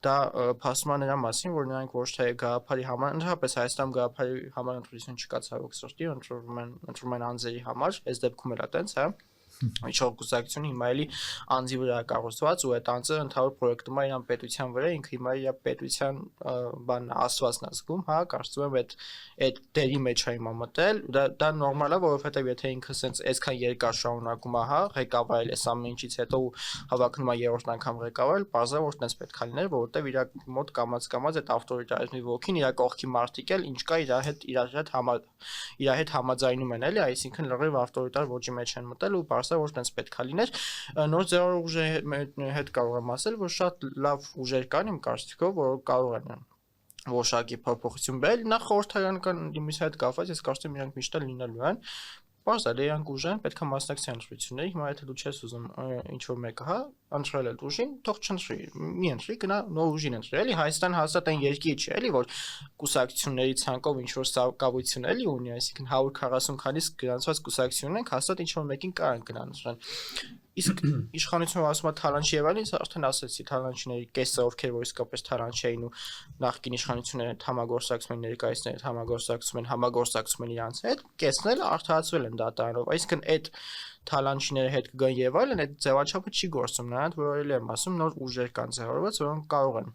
Speaker 3: դա փաստում է նրա մասին, որ նրանք ոչ թե գաղափարի համար, ընդհանրապես Հայաստանում գաղափարի համար ընտրություն չկա ցավոք սրտի, ընտրում են անձերի համար, այս դեպքում էլ է տենց, հա իշխող կուսակցությունը հիմա էլի անձի վրա կառուցված ու այդ անձը ընդհանուր պրոյեկտում է իրան պետության վրա, ինքը հիմա իր պետության բանն աստվածն է զգում, հա, կարծում եմ այդ դերի մեջ է հիմա մտել, դա նորմալ է, որովհետև եթե ինքը սենց այսքան երկար շարունակում է, հա, ղեկավարել այս ամեն ինչից հետո հավակնում է երրորդ անգամ ղեկավարել, բարձր որ տենց պետք է լիներ, որովհետև իր մոտ կամած այդ ավտորիտարիզմի ոգին, իր կողքի մարդիկ էլ ինչ կա իր հետ համաձայնում են էլի, այսինքն լրիվ ավտորիտար ոճի մեջ են մտել ու որ տենց պետք է լիներ նոր ձեռով ուժերի հետ կարող եմ ասել որ շատ լավ ուժեր կան իմ կարծիքով որ կարող են որոշակի փոփոխություն բերել նախ խորհրդարանական դիմության հետ կապված ես կարծում եմ իրանք միշտ լինելու են Պարզ է, իրանք ուժեն պետք է մասնակցի ընտրությունների, հիմա եթե դու չես ուզում ինչ-որ մեկը, հա, ընտրել էլ ուժին, թող չընտրի, մի ընտրի, գնա նոր ուժին ընտրի, էլի Հայաստանը հաստատ այն երկիր չի, էլի որ կուսակցությունների ցանկով ինչ-որ սակավություն էլի ունի, այսինքն 140 քանից գրանցված կուսակցություն ունենք, հաստատ ինչ-որ մեկին կարող գնան ընտրեն։ Իսկ իշխանությունը ասում է Թալանչի եւ այլն, արդեն ասացի Թալանչիների կեսը ովքեր որ իսկապես Թալանչի էին ու նախկին իշխանությունները համագործակցում են ներկայացնել համագործակցում են իրանց հետ, կեսն էլ արդարացվել են դատարանով, այսինքն այդ Թալանչիների հետ կգան եւ այլն, այդ ձևաչափը չի գործում, նրանց որ էլի եմ ասում նոր ուժեր կան ձևավորված, որոնք կարող են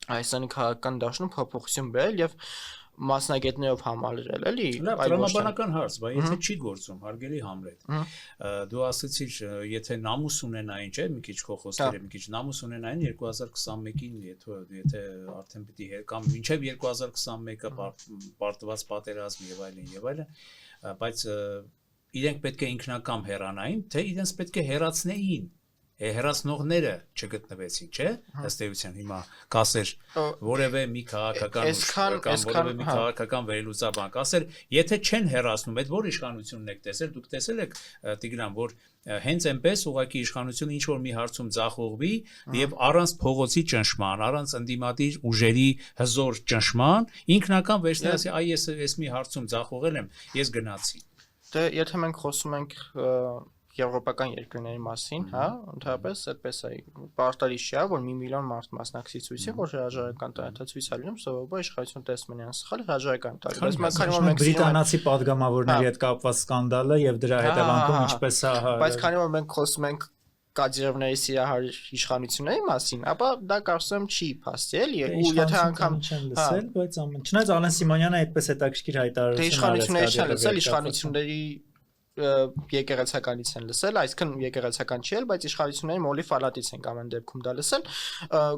Speaker 3: Հայաստանի քաղաքական դաշտում փոփոխություն բերել եւ մասնագետներով համալրել, էլի,
Speaker 1: տրամաբանական հարց, բայց եթե չի գործում, հարգելի Համլետ, դու ասացիր, եթե նամուս ունենային, չէ, մի քիչ քո խոսքերը, մի քիչ նամուս ունենային 2021-ին, եթե արդեն պիտի կամ մինչև 2021-ը պարտված պատերազմ եւ այլն, բայց իրենք պետք է ինքնակամ հեռանային, թե իրենց պետք է հեռացնեին հեռացնողները չգտնվեցին, չէ՞, ըստ էության հիմա կասեր որևէ մի քաղաքական կամ որևէ մի քաղաքական վերելուծաբան կասեր, եթե չեն հեռացնում, այդ որ իշխանությունն եք տեսել, դուք տեսել եք Տիգրան, որ հենց այնպես ուղղակի իշխանությունը ինչ որ մի հարցում ձախողվի եւ առանց փողոցի ճնշման, առանց ընդդիմադիր ուժերի հզոր ճնշման, ինքնական վերցնել ասի, այ ես մի հարցում ձախողել եմ, ես գնացի։
Speaker 3: Դե եթե մենք խոսում ենք եվրոպական երկրների մասին, հա, ընդհանրապես այդպես է, պարտադիր չէ, որ 1 միլիոն մարդ մասնակցի ցույցին, որ հրաժարական տա, դա ցույց է լինում, սովորաբար իշխանությունը տեսնում են սխալ հրաժարական տա։ Բայց մենք քանի որ մենք
Speaker 2: բրիտանացի падգամավորների հետ կապված սկանդալը եւ դրա հետևանքում ինչպես է
Speaker 3: Բայց քանի որ մենք խոսում ենք Կադիրովների սիրահար իշխանությունների մասին, ապա դա կարծում եմ չի փաստի էլի ու եթե անգամ
Speaker 2: չեն լսել, բայց չնայած Ալեն Սիմոնյանը այդպես հետաքրքիր հայտարարություն
Speaker 3: իշխանությունների չեն լսել, իշխանությունների եկեղեցականից են լսել, այսքան եկեղեցական չի էլ, բայց իշխանությունների մոլի ֆալատից են ամեն դեպքում դա լսել։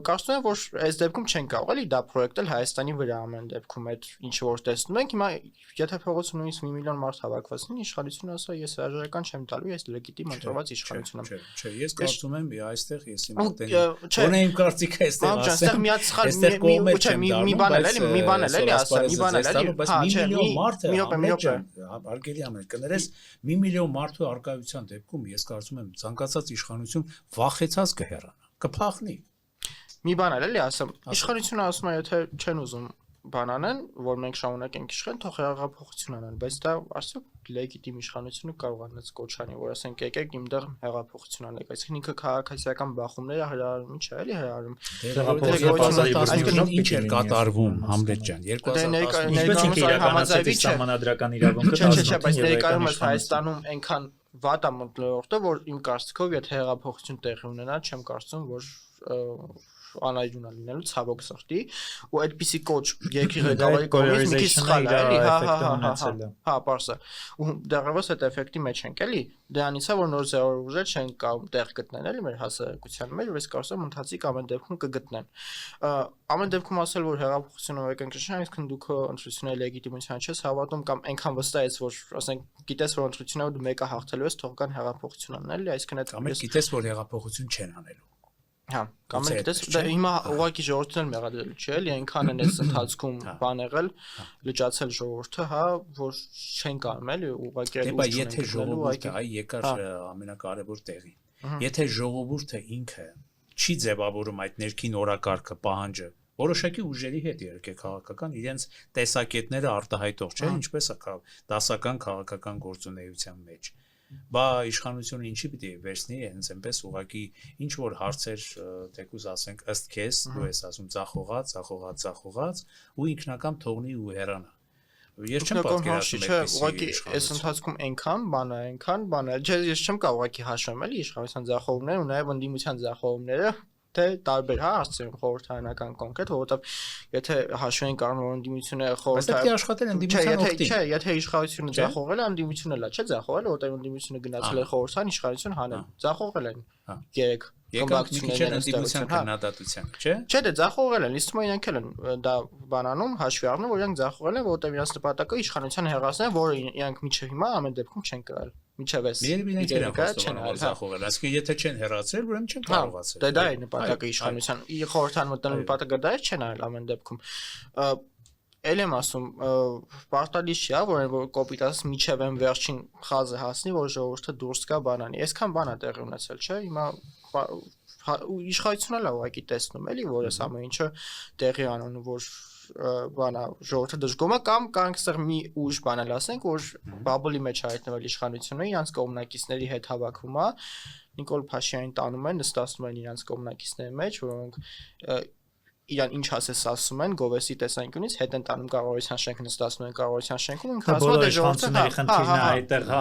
Speaker 3: Կարծում եմ, որ այս դեպքում չեն կարող էլի դա պրոյեկտել Հայաստանի վրա ամեն դեպքում այդ ինչ որ տեսնում ենք, հիմա եթե փողոցում նույնիսկ 1 միլիոն մարդ հավաքված լինի, իշխանությունը ասա ես հրաժարական չեմ տալու, ես լեգիտիմ ընտրված իշխանություն եմ։
Speaker 1: Չէ, ես կարծում եմ այստեղ ես իմ Որն իմ կարծիքը այստեղ ասեմ։
Speaker 3: Մի բան էլ էլի,
Speaker 1: բայց 1 միլիոն մարդը հարգելի ամեն կներես 1 միլիոն մարդու արկայության դեպքում ես կարծում եմ ցանկացած իշխանություն վախեցած կհեռանա, կփախնի։
Speaker 3: Մի բան էլ էլի ասեմ, իշխանությունը ասում է եթե չեն ուզում բան անեն, որ մենք շարունակենք իշխել, թող հեղափոխություն անեն, բայց դա արդյոք լեգիտիմ իշխանությունը կարող է նենց կոչանի, որ ասենք եկեք իմդեղ հեղափոխություն անեք, այսինքն ինքը քաղաքացիական բախումները հրահարում, ինչ է էլի հրահարում։
Speaker 1: Այսինքն ինչ էր կատարվում Համլետ ջան
Speaker 3: 2000
Speaker 2: համանդրական իրավունքը
Speaker 3: չէ, բայց ներկայումս Հայաստանում այնքան վատ է մտնոլորտը, որ իմ կարծիքով եթե հեղափոխություն տեղի ունենա, չեմ կարծում, որ անայդունա լինելու ցավոք սրտի ու այդպիսի կոչ երկրի ղեկավարի կողմից մի քիչ սխալ է էլի հա պարսը ու դեռևս այդ էֆեկտի մեջ ենք էլի դրանից է որ նոր զերոյ ուժեր չեն կարող տեղ գտնեն էլի մեր հասարակության մեջ ես կարծում եմ ընթացիկ ամեն դեպքում կգտնեն ամեն դեպքում ասել որ հեղափոխությունը եկենք նշան այսինքն դուք ընտրությունների լեգիտիմության չես հավատում կամ այնքան վստահ ես որ ասենք գիտես որ ընտրությունները դու մեկը հաղթելու ես թող կան հեղափոխություն անեն էլի այսինքն այդ
Speaker 1: կամ գիտես որ հեղափոխություն չեն անելու
Speaker 3: Հա, կամ այդպես դա հիմա ուղղակի ժողովրդն էլ մեղադրելու չէ, էլի այնքան են այս ընթացքում բան եղել, լճացել ժողովուրդը, հա, որ չեն կարող էլի ուղղակի
Speaker 1: այդ ուժ եթե ժողովուրդը այ եկար ամենակարևոր տեղի։ Եթե ժողովուրդը ինքը չի ձևավորում այդ ներքին օրակարգը, պահանջը, որոշակի ուժերի հետ երկե քաղաքական իրենց տեսակետները արտահայտող չէ, ինչպես է դասական քաղաքական գործունեության մեջ։ Բա իշխանությունը ինչի պիտի վերցնի հենց այնպես ուղակի ինչ որ հարցեր թեկուզ ասենք ըստ քեզ դու ես ասում ցախողած ու ինքնական թողնի ու հեռանա ես չեմ պատկերացնում
Speaker 3: ուղակի այս ընթացքում այնքան բան է չէ ես չեմ կարող ուղակի հաշվեմ էլի իշխանության ձախողումները ու նաև ընդդիմության ձախողումները թե տարբեր հա ասեմ խորհրդարանական կոնկրետ որովհետև եթե հաշվենք առնվազն ընդդիմությունը
Speaker 1: խորհրդարանական աշխատել ընդդիմության օգտին
Speaker 3: չէ եթե իշխանությունը ձախողել է ընդդիմությունը լա չէ ձախողել որովհետև ընդդիմությունը գնացել է խորհրդարան իշխանություն հանել ձախողել են երեք
Speaker 1: ընդդիմության քննադատության չէ
Speaker 3: չէ դե ձախողել են իսկ իրենք էլ են դա բանանում հաշվի առնում որ իրենք ձախողել են որովհետև իրենց նպատակը իշխանության հեռացնել որը իրենք միջև հիմա ամեն դեպքում չեն կրել միջև էս
Speaker 1: ձախողել այսինքն եթե չեն հեռացրել ուրեմն չեն կարողացել
Speaker 3: դա է նպատակը իշխանության խորհրդարան մտնելու նպատակը դա է չեն արել ամեն դեպքում Էլ եմ ասում պարտադիր չի որ կոպիտաս միջև են վերջին խազը հասնի որ ժողովուրդը դուրս գա բանանի այսքան բան է տեղի ունեցել չէ հիմա իշխանությունն էլ ուղղակի տեսնում էլի որ այս ամեն ինչը տեղի անում որ բանա ժողովուրդը դժգոհ է կամ կանք սեր մի ուժ բանել ասենք որ բաբլի մեջ հայտնվել իշխանությունը իրանց կողմնակիցների հետ հավաքվում է Նիկոլ Փաշինյանին տանում են նստացնում են իրանց կողմնակիցների մեջ որոնք իրան ինչ ասես ասում են գովեսի տեսանկյունից հետ են տանում կառավարության շենք նստացնում են կառավարության շենքում ինքը ասում է դե ժողովուրդը
Speaker 2: այդտեղ հա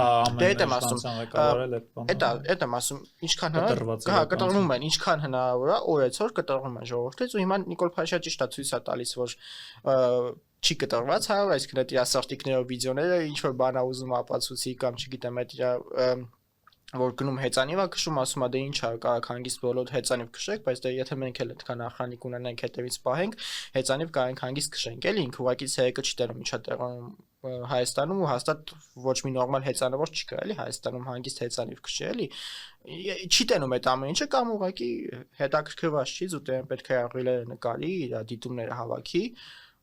Speaker 3: Այդ եմ ասում ինչքան հա կտրվում են ինչքան հնարավոր է օրեցօր կտրվում են ժողովրդից ու հիմա Նիկոլ Փաշինյանը ճիշտ է ցույց է տալիս որ չի կտրված հա այսինքն այդ իր սարտիկներով վիդեոները ինչ որ բան է ուզում ապացուցի կամ չգիտեմ այդ իր որ գնում հեծանիվ է քշում ասում է դե ինչ է կարող հանգիստ բոլոր հեծանիվ քշեք բայց դե եթե մենք էլ այդքան ախրանիկ ունենանք հետևից պահենք հեծանիվ կարող հանգիստ քշենք էլի ինքը ուղղակի ցերեկը չի տերում ինչա տեղում Հայաստանում ու հաստատ ոչ մի նորմալ հեծանավոր չկա էլի Հայաստանում հանգիստ հեծանիվ քշի էլի չի տենում այդ ամեն ինչը կամ ուղղակի հետաքրքրված չի զուտեն պետք է աղրիլերը նկարի իր դիտումները հավաքի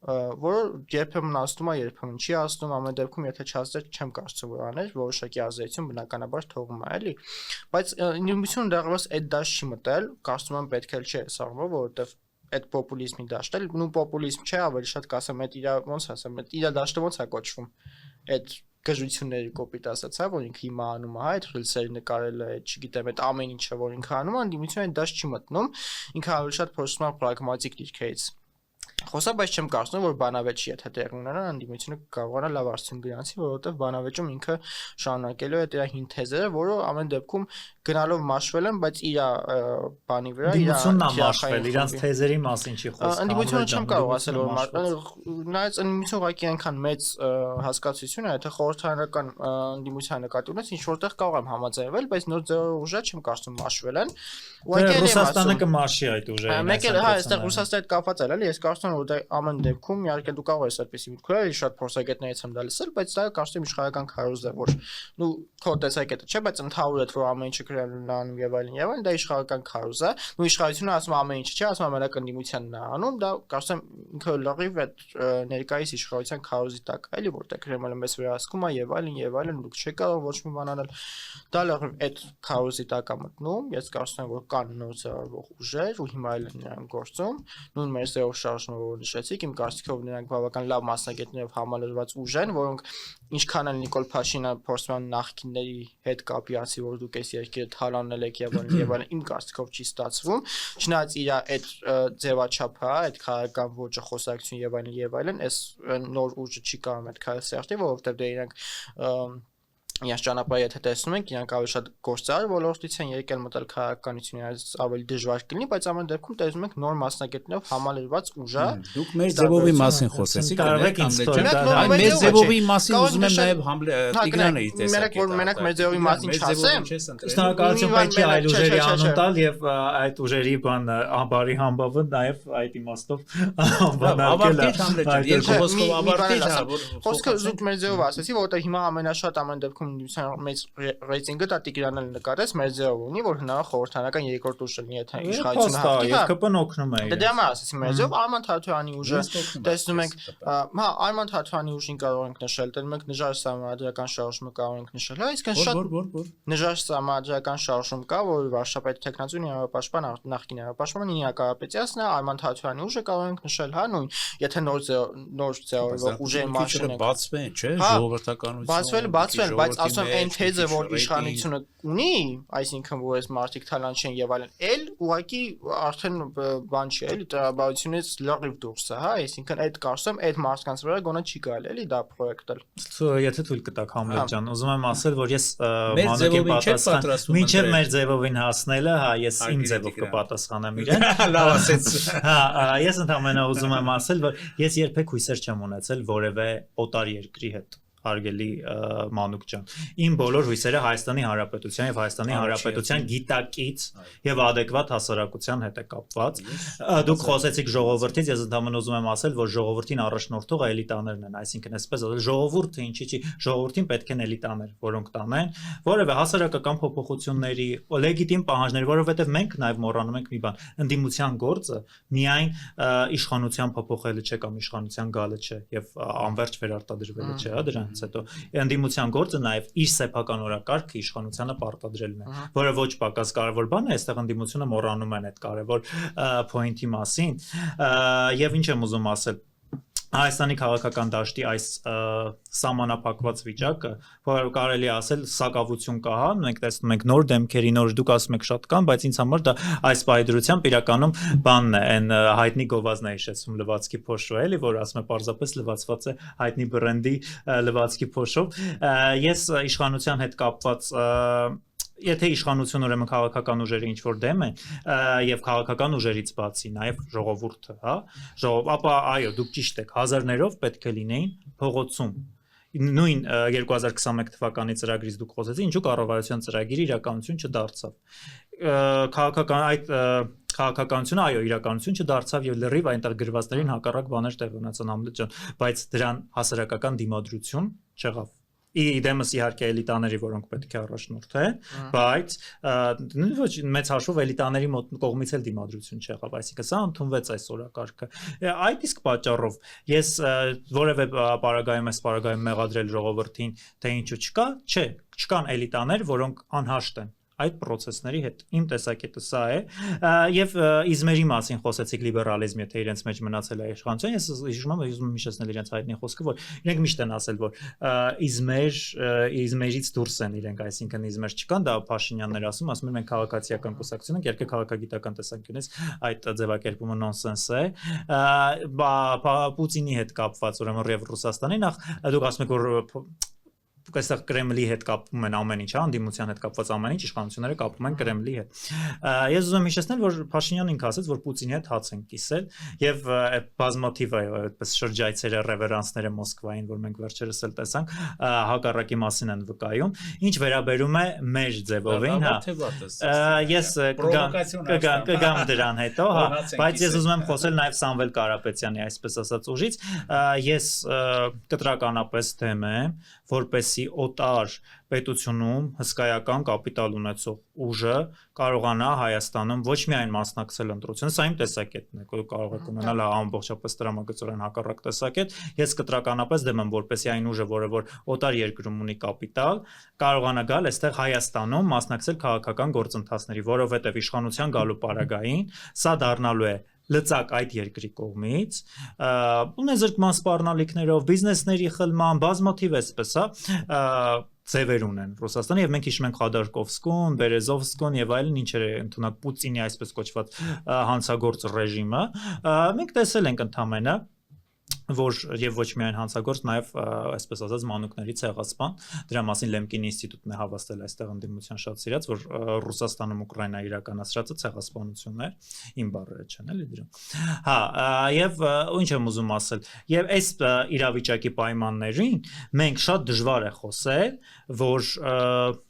Speaker 3: որ երբեմն ասում է երբեմն չի ասում ամեն դեպքում եթե չասեր չեմ կարծում որ աներ որոշակի ազդեցություն բնականաբար թողում է էլի բայց ինքնությունը դեռևս այդ դաշտ չի մտել կարծում եմ պետք է չէ սարմով որովհետև այդ պոպուլիզմի դաշտել նու պոպուլիզմ չէ ավելի շատ կասեմ այդ իր ոնց ասեմ այդ իր դաշտը ոնց է կոչվում այդ գժությունների կոպիտ ասած հա որ ինքը հիմա անում է այդ ռիլսերի նկարելը այդ չգիտեմ այդ ամեն ինչը որ ինքը անում է դիմությունը այդ դաշտ չի մտնում ինքը ավելի շատ փորձում է պրագմատիկ դիրքերից Խոսա, բայց չեմ կարծում, որ բանավեճի հետ տեղի ունենա անդիմությունը կարողանա լավ արդյունք գրանցի, որովհետև բանավեճում ինքը շարունակելու է իր հին թեզերը, որը ամեն դեպքում գնալով մաշվել են, բայց իր բանի վրա
Speaker 2: Անդիմությունն է մաշվել, իրանց թեզերի մասին չի խոսքը։
Speaker 3: Անդիմությունը չեմ կարող ասել, որ նայած անդիմությունը ուղղակի այնքան մեծ հասկացություն է, եթե խորհրդարանական անդիմության նկատի ունես, ինչ որտեղ կարող եմ համաձայնվել, բայց նոր ձեռով ուժը չեմ կարծում մաշվել են։
Speaker 2: Ռուսաստանը կմաշի այդ ուժերը։
Speaker 3: Մեկ էլ հա, այստեղ Ռուսաստանի հետ կապված է, էլի, ես կարծում եմ, որ դա ամեն դեպքում իհարկե դու կարող ես այդպեսի միտք ունենալ, շատ փորձագետներից եմ դա լսել, բայց դա կարծում եմ իշխանական քարոզ է, որ նու քո տեսակետը չէ, բայց ընդհանուր է, որ ամեն ինչը կրանում եւ այլն, դա իշխանական քարոզ է։ Նու իշխանությունը ասում ամեն ինչ չէ, ասում ամենակ անդիմությանն է անում, դա կարծում եմ ինքը լրիվ այդ ներկայիս իշխանության քարոզի տակ է, էլի, որտեղ Կրեմլը մեծ վերահսկում է եւ այլն, դուք չեք կարող ոչ մի բան անել։ Դա լրիվ այդ քարոզի տակ է մտնում, ես կարծում եմ, որ կան նոր ձևով ուժեր, ու հիմա էլ նրանք գործում, նույն մեր ձևով շարժումը, որ նշեցիք, իմ կարծիքով նրանք բավական լավ մասնագետներով համալրված ուժ են, որոնք ինչքան էլ Նիկոլ Փաշինյանը փորձում նախկինների հետ կապի ասի, որ դուք այս երկիրը թալանել եք եւ այլն, իմ կարծիքով չի ստացվում, չնայած իր այդ ձևաչափը, այդ քաղաքական ոճը, խոսակցություն եւ այլն, այս նոր ուժը չի կարող այդ քայլը սերտի, որովհետեւ դե իրանք Ես ճանապարհի հետ տեսնում ենք, իրանք ավելի շատ գործարար ոլորտից են եկել մտել քաղաքականությունից ավելի դժվար կլինի, բայց ամեն դեպքում տեսնում ենք նոր մասնագետներով համալրված ուժը։
Speaker 1: Դուք մեր ձևովի մասին խոսեցիք,
Speaker 2: կարող եք ինձ
Speaker 1: այ մեր ձևովի մասին ուզում եմ նաև Տիգրանը իր տեսակետը։
Speaker 3: Մենակ մեր ձևովի մասին չասեմ։
Speaker 2: Շնորհակալություն պետք է այլ ուժերի անուն տալ եւ այդ ուժերի բան ամբարի համբավը նաև այդ իմաստով
Speaker 3: Խոսքը զուտ մեր ձևով ասեցի, որովհետեւ հիմա ամենաշատ ամեն դեպքում մեծ ռեյտինգը դա Տիգրանն նկատեց մեր ձևով ունի, որ հնարավոր խորհրդանական երկրորդ ուժ լինի, եթե իշխանությունը հաղթի։
Speaker 2: Եվ ԿՊ-ն օգնում է։
Speaker 3: Դա դե ասեցի մեր ձևով Արման Թաթյանի ուժը տեսնում ենք, հա, Արման Թաթյանի ուժին կարող ենք նշել, տեսնում ենք Նժար Սամարաջական շարժումը կարող ենք նշել, հա, իսկ շատ Նժար Սամարաջական շարժում կա, որ Վարշապետ Տեխնացուն Եվրոպաշտպան նախկին Եվրոպաշտպան Նինա Կարապետյանն է, Արման Թաթյանի ուժը կարող ենք նշել, հա, նույն, եթե նոր ձևով ուժերի մասն է
Speaker 1: բացվեն, չէ, ժողովրդականություն։
Speaker 3: Բացվել, բայց ասում այն թեզը, որ իշխանությունը ունի, այսինքն որ այս մարտիկ թալան չեն եւ այլն, էլ ուղղակի արդեն բան չի, էլի տրամաբանությունից լրիվ դուրս է, հա, այսինքն այդ կարծում այդ մարդկանց վրա գոնե չի կարելի, էլի դա պրոյեկտել։
Speaker 2: Եթե թույլ կտաք Համլետ ջան, ուզում եմ ասել, որ ես մանուկին պատասխան, մինչև մեր ձևովին հասնելը, հա, ես իմ ձևով կպատասխանեմ իրեն։
Speaker 1: Լավ ասեց։
Speaker 2: Հա, ես ընդհանրապես ուզում եմ ասել, որ ես երբեք հույսեր չեմ ունեցել որևէ օտար երկրի հետ Արգելի Մանուկ ջան։ Իմ բոլոր հույսերը Հայաստանի Հանրապետության եւ Հայաստանի Հանրապետության գիտակից եւ adekvat հասարակության հետ է կապված։ Դուք խոսեցիք ժողովրդից, ես ընդհանրապես ուզում եմ ասել, որ ժողովրդին առաջնորդողը էլիտաներն են, այսինքն այսպես ասել, ժողովուրդը ինչի՞ չի, ժողովրդին պետք են էլիտաներ, որոնք տանեն որևէ հասարակական փոփոխությունների, լեգիտիմ պահանջներ, որովհետեւ մենք նաեւ մոռանում ենք մի բան, ընդդիմության գործը միայն իշխանության փոփոխելը չէ կամ իշխանության գալը չէ եւ անverջ վերարտադրվելը չէ, հա դրան հետո ընդդիմության գործը նաև իր սեփական օրակարգը իշխանությանը պարտադրելն է, որը ոչ պակաս կարևոր բան է, այստեղ ընդդիմությունը մոռանում են այդ կարևոր point-ի մասին, եւ ինչ եմ ուզում ասել Հայաստանի քաղաքական դաշտի այս սահմանափակված վիճակը, որ կարելի ասել սակավություն կա, հա, մենք տեսնում ենք նոր դեմքերի, նոր դուք ասում եք շատ կան, բայց ինձ համար դա այս պայդրությամբ իրականում բանն է, այն հայտնի գովազդն է հիշեցում լվացքի փոշու, էլի, որ ասում է պարզապես լվացված է հայտնի բրենդի լվացքի փոշով։ Ես իշխանության հետ կապված Եթե իշխանությունը ուրեմն քաղաքական ուժերը ինչ որ դեմ են եւ քաղաքական ուժերից բացի նաեւ ժողովուրդը, հա, ապա այո, դուք ճիշտ եք, հազարներով պետք է լինեին փողոցում նույն 2021 թվականի ծրագրից դուք խոսեցիք, ինչու կառավարության ծրագիրը իրականություն չդարձավ։ Քաղաքական այդ քաղաքականությունը այո իրականություն չդարձավ եւ լրիվ այնտեղ գրվածներին հակառակ բաներ տեղ ունեցան Համլետ ջան, բայց դրան հասարակական դիմադրություն չեղավ։ Իդեմս իհարկե էլիտաների, որոնք պետք է առաջնորդեն, բայց ոչ մեծ հաշվով էլիտաների կողմից էլ դիմադրություն չեղավ, այսինքն սա ընդունվեց այս օրակարգը։ Այդ իսկ պատճառով ես որևէ պարագայում մեղադրել ժողովրդին, թե ինչու չկա, չէ, չկան էլիտաներ, որոնք անհաշտ են այդ process-ների հետ։ Իմ տեսակետը սա է, եւ իզմերի մասին խոսեցիք լիբերալիզմի, թե իրենց մեջ մնացել է իշխանություն, ես հիշում եմ ուզում հիշեցնել իրենց հայտնի խոսքը, որ իրենք միշտ են ասել, որ իզմերից դուրս են իրենք, այսինքն իզմեր չկան, դա Փաշինյաններ ասում են մենք քաղաքացիական կուսակցություն ենք, երկը քաղաքագիտական տեսանկյունից այդ ձևակերպումը նոնսենս է, Պուտինի հետ կապված ուրեմն եւ Ռուսաստանի նախ դուք ասում եք որ այստեղ Կրեմլի հետ կապում են ամեն ինչ, անդիմության հետ կապված ամեն ինչ, իշխանությունները կապում են Կրեմլի հետ։ Ես ուզում եմ հիշեցնել, որ Փաշինյանն ինքը ասաց, որ Պուտինի հետ հաց են կիսել եւ բազմաթիվ այդպես շրջայցերը, ռևերանսները Մոսկվային, որ մենք վերջերս էլ տեսանք, հակառակի մասին են վկայում։ Ինչ վերաբերում է մեր ձևովին, ես կգամ դրան հետո, բայց ես ուզում եմ խոսել նաեւ Սամվել Կարապետյանի այսպես ասած ուժից, ես կտրականապես դեմ եմ, որպեսի օտար պետությունում հսկայական կապիտալ ունեցող ուժը կարողանա Հայաստանում ոչ միայն մասնակցել ընտրության, սա իմ տեսակետն է, կարող եք ունենալ ամբողջապես տրամագծորեն հակառակ տեսակետ, ես կտրականապես դեմ եմ, որպեսի այն ուժը, որը որ օտար երկրում ունի կապիտալ, կարողանա գալ այստեղ Հայաստանում մասնակցել քաղաքական գործընթացների, որովհետև իշխանության գալու պարագային սա դառնալու է լծակ այդ երկրի կողմից, ունեզրկման սպառնալիքներով, բիզնեսների խլման, բազմաթիվ էսպես, ձևեր ունեն Ռուսաստանը եւ մենք հիշում ենք Խադարկովսկուն, Բերեզովսկուն եւ այլն ինչեր է ընդունակ Պուտինի այսպես կոչված հանցագործ ռեժիմը, մենք տեսել ենք ընդամենը որ եւ ոչ միայն հանցագործ, նաեւ այսպես ասած մանուկների ցեղասպան, դրա մասին Լեմկինի ինստիտուտն է հավաստել այստեղ ընդդիմության շատ սիրած, որ Ռուսաստանում Ուկրաինայի իրականացրածը ցեղասպանությունն էր, իմ բառերը չեն էլի դրան։ Հա, եւ ինչ եմ ուզում ասել, եւ այս իրավիճակի պայմաններին մենք շատ դժվար է խոսել, որ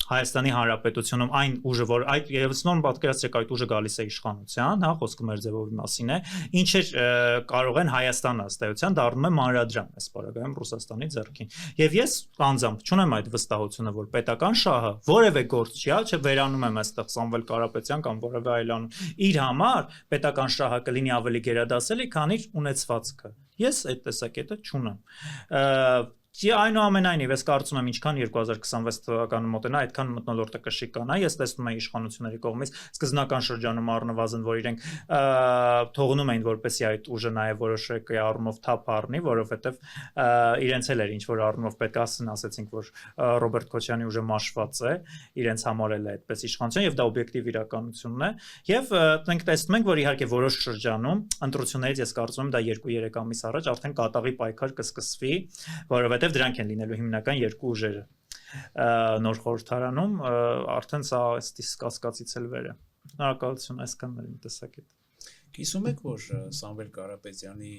Speaker 2: Հայաստանի Հանրապետությունում այն ուժը, որ այդ եւս նորմ պատկերացրեք այդ ուժը գալիս է իշխանության, հա, խոսքը մեր ձևովի մասին է, ինչեր կարող են Հայաստանը ըստ էության դառնում է մանրադրամ այս պարագայում Ռուսաստանի ձեռքին։ Եվ ես անձամբ չունեմ այդ վստահությունը, որ պետական շահը որևէ գործ չի, չէ, վերանում եմ այստեղ Սամվել Կարապետյան կամ որևէ այլ անուն, իր համար պետական շահը կլինի ավելի գերադասելի, քան իր ունեցվածքը։ Ես այդ տեսակետը չունեմ։ Այնուամենայնիվ, ես կարծում եմ, ինչքան 2026 թվականը մոտենա, այդքան մթնոլորտը կշիկանա, ես տեսնում եմ իշխանությունների կողմից սկզբնական շրջանում առնվազն, որ իրենք թողնում էին, որպեսզի այդ ուժը նաև որոշակի առումով թափ առնի, որովհետև իրենց էլ էր ինչ-որ առումով պետք է ասեցինք, որ Ռոբերտ Քոչյանի ուժը մաշված է, իրենց համար էլ է այդպես իշխանություն, եւ դա օբյեկտիվ իրականությունն է, եւ մենք տեսնում ենք, որ իհարկե որոշ շրջանում ընտրություններից ես կարծում եմ դա 2-3 ամիս առաջ արդեն կատաղի պայքար կսկսվի, որովհետև դրանք են լինելու հիմնական երկու ուժերը նոր խորհրդարանում արդեն սա այս կասկածից էլ վեր է։ Շնորհակալություն այսքանն էր իմ տեսակետը։
Speaker 1: Կիսում եք, որ Սամվել Կարապետյանի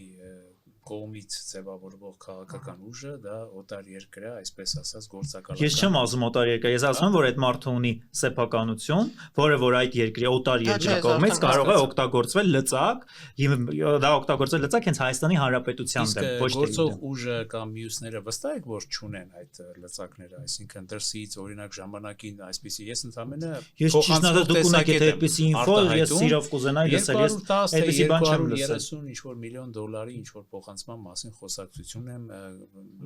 Speaker 1: կողմից ձևավորվող քաղաքական ուժը դա օտար երկրը, այսպես ասած, գործակալական։
Speaker 2: Ես չեմ ասում օտար երկրը, ես ասում եմ, որ այդ մարդը ունի սեփականություն, որը որ այդ երկրի օտար երկրի կողմից կարող է օգտագործվել լծակ, դա օգտագործել լծակ հենց Հայաստանի Հանրապետության դեմ, ոչ թե
Speaker 1: գործող ուժը կամ մյուսները վստահ եք, որ չունեն այդ լծակները, այսինքն դրսից օրինակ ժամանակին այսպեսի ես ընդհանրապես
Speaker 2: ես ճիշտ ասած դուք ունեք այդպեսի ինֆո, ես սիրով կուզենայի լսել, ես այդպեսի բան չեմ լսել։
Speaker 1: 230 ինչ-որ միլիոն դոլարի ինչ-որ փոխանցման մասին խոսակցություն եմ